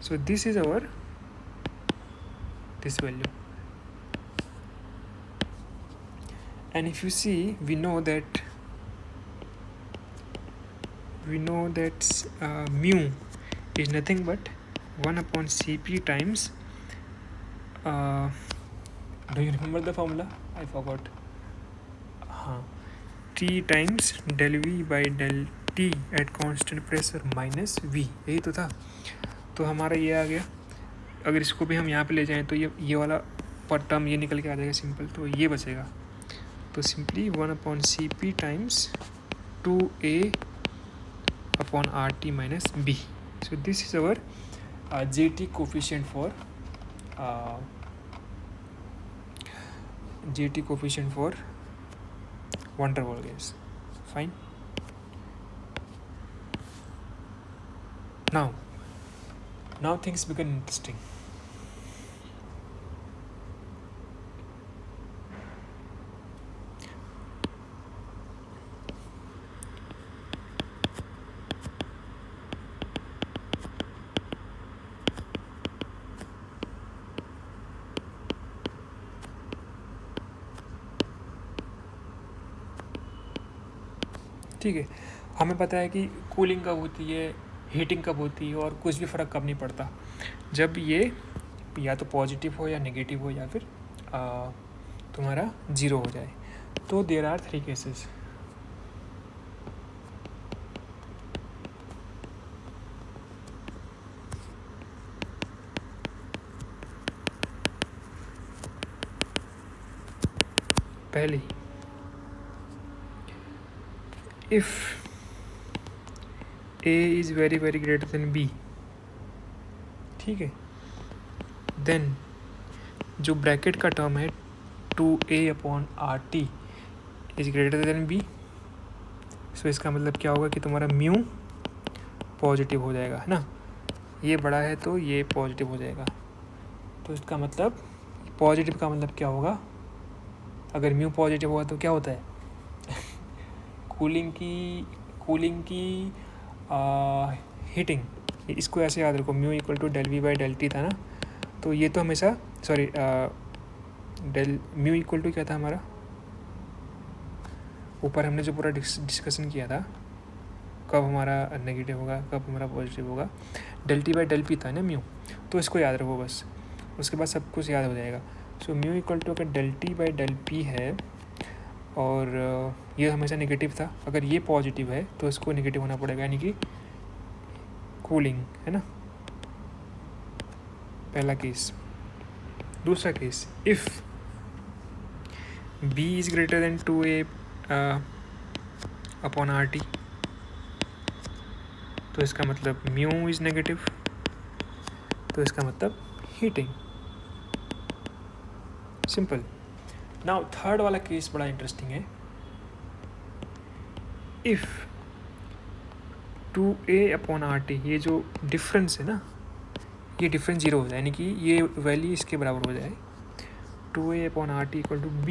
So this is our this value, and if you see we know that mu is nothing but 1 upon Cp times do you remember the formula? I forgot. T times del V by del T at constant pressure minus V, यही तो था. तो हमारा ये आ गया. अगर इसको भी हम यहाँ पे ले जाएं तो ये वाला पर टर्म ये निकल के आ जाएगा सिंपल, तो ये बचेगा. तो simply 1 upon Cp times 2a upon RT minus B. So this is our JT coefficient for van der Waals gas. Fine. Now things become interesting. ठीक है, हमें पता है कि कूलिंग कब होती है, हीटिंग कब होती है, और कुछ भी फ़र्क कब नहीं पड़ता जब ये या तो पॉजिटिव हो या नेगेटिव हो या फिर तुम्हारा 0 हो जाए. तो देयर आर 3 केसेस. पहली, if a is very very greater than b, ठीक है, देन जो ब्रैकेट का टर्म है 2a upon RT is greater than b. सो इसका मतलब क्या होगा कि तुम्हारा म्यू पॉजिटिव हो जाएगा, है ना. ये बड़ा है तो ये पॉजिटिव हो जाएगा. तो इसका मतलब पॉजिटिव का मतलब क्या होगा, अगर म्यू पॉजिटिव होगा तो क्या होता है कूलिंग की हीटिंग. इसको ऐसे याद रखो, mu equal to del V by del T था ना. तो ये तो हमेशा डेल म्यू इक्वल टू क्या था हमारा, ऊपर हमने जो पूरा डिस्कशन किया था कब हमारा नेगेटिव होगा कब हमारा पॉजिटिव होगा, del T by del P था ना म्यू. तो इसको याद रखो बस, उसके बाद सब कुछ याद हो जाएगा. सो म्यू इक्वल टू अगर del T by del P है और ये हमेशा नेगेटिव था, अगर ये पॉजिटिव है तो इसको नेगेटिव होना पड़ेगा, यानी कि कूलिंग, है ना. पहला केस. दूसरा case, if b is greater then 2a upon RT, तो इसका मतलब म्यू इज़ नेगेटिव, तो इसका मतलब हीटिंग. सिंपल. नाउ थर्ड वाला केस बड़ा इंटरेस्टिंग है. इफ़ 2a अपॉन RT, ये जो डिफरेंस है ना, ये डिफरेंस 0 हो जाए, यानी कि ये वैल्यू इसके बराबर हो जाए. 2a upon RT equal to b,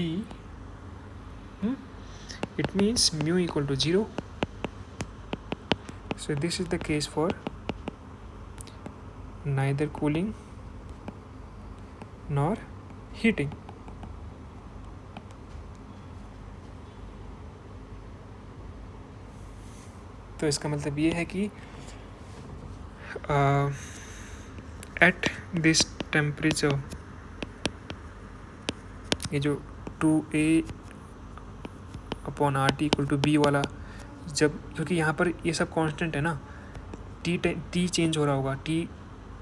it means mu equal to 0. So this is the case for neither cooling nor heating. तो इसका मतलब ये है कि एट दिस टेम्परेचर, ये जो 2a/RT=b वाला, जब क्योंकि यहाँ पर ये सब कांस्टेंट है ना, टी चेंज हो रहा होगा, टी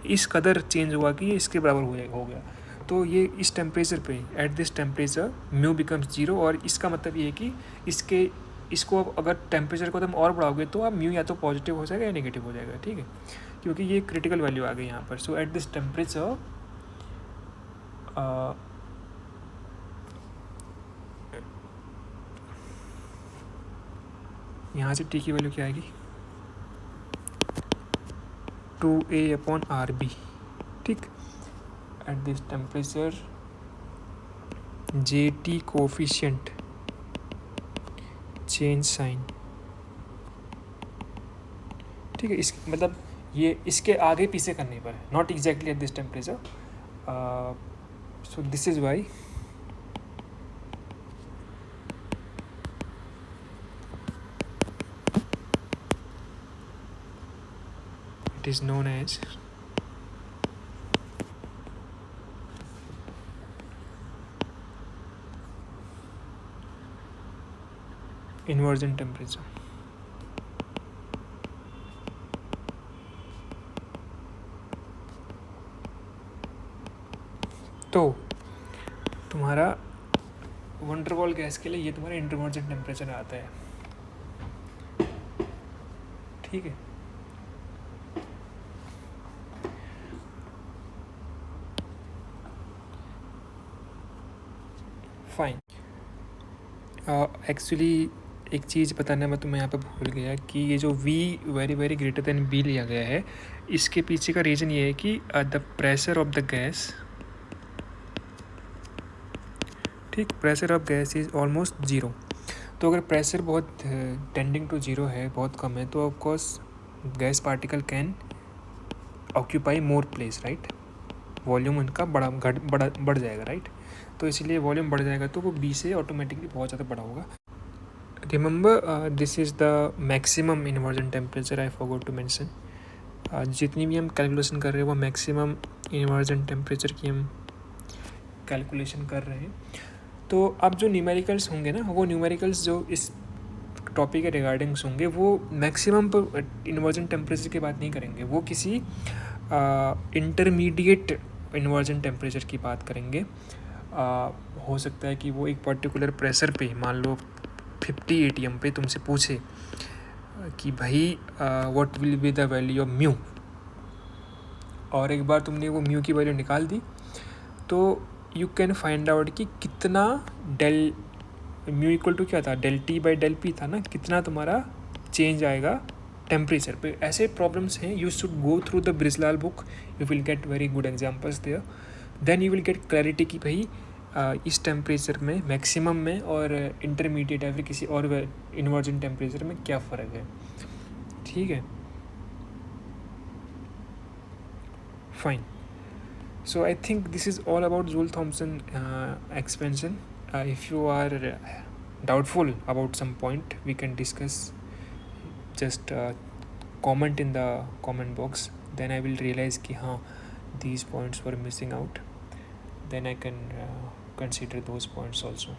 इस कदर चेंज हुआ कि ये इसके बराबर हो गया। तो ये इस टेम्परेचर पे, eight this temperature mu becomes 0, और इसका मतलब ये है कि इसको अब अगर टेम्परेचर को तुम और बढ़ाओगे तो अब म्यू या तो पॉजिटिव हो जाएगा या नेगेटिव हो जाएगा, ठीक है, क्योंकि ये क्रिटिकल वैल्यू आ गई यहाँ पर। सो एट दिस टेम्परेचर यहाँ से टी की वैल्यू क्या आएगी, 2a/RB, ठीक। At this temperature JT coefficient change sign, ठीक है, इस मतलब ये इसके आगे पीछे करने पर, not exactly at this temperature. So this is why it is known as inversion temperature। तो तुम्हारा वंडरवॉल गैस के लिए ये तुम्हारा इंटरमर्जेंट टेम्परेचर आता है, ठीक है। फाइन। एक्चुअली एक चीज़ बताना मैं तुम्हें यहाँ पे भूल गया कि ये जो V very very greater than B लिया गया है, इसके पीछे का रीज़न ये है कि the pressure of the gas, ठीक, pressure of gas is almost 0। तो अगर प्रेशर बहुत टेंडिंग टू 0 है, बहुत कम है, तो of course gas particle can occupy more place, right, volume उनका बढ़ जाएगा, राइट। तो इसलिए वॉल्यूम बढ़ जाएगा तो वो B से ऑटोमेटिकली बहुत ज़्यादा बड़ा होगा। Remember this is the maximum inversion temperature, I forgot to mention. जितनी भी हम कैलकुलेशन कर रहे हैं वो मैक्सिमम इन्वर्जन टेम्परेचर की हम कैलकुलेशन कर रहे हैं। तो अब जो न्यूमेरिकल्स होंगे ना, वो न्यूमेरिकल्स जो इस टॉपिक के रिगार्डिंग्स होंगे वो मैक्सिमम पर इन्वर्जन टेम्परेचर की बात नहीं करेंगे, वो किसी इंटरमीडिएट इन्वर्जन टेम्परेचर की बात करेंगे। हो सकता है कि वो एक पर्टिकुलर प्रेशर पे, मान लो 50 ATM पे तुमसे पूछे कि भाई what will be the value of mu, और एक बार तुमने वो म्यू की वैल्यू निकाल दी तो यू कैन फाइंड आउट कि कितना डेल म्यू इक्वल टू क्या था, del T by del P था ना, कितना तुम्हारा चेंज आएगा टेम्परेचर पे। ऐसे प्रॉब्लम्स हैं, you should go through the Brijlal book, you will get very good examples there, then you will get clarity कि भाई इस टेम्परेचर में मैक्सिमम में और इंटरमीडिएट या फिर किसी और इन्वर्जन टेम्परेचर में क्या फ़र्क है, ठीक है। Fine. So I think this is all about Joule-Thomson expansion. If you are doubtful about some point, we can discuss. Just comment in the comment box. Then I will realize कि हाँ these points were missing out. Then I can consider those points also.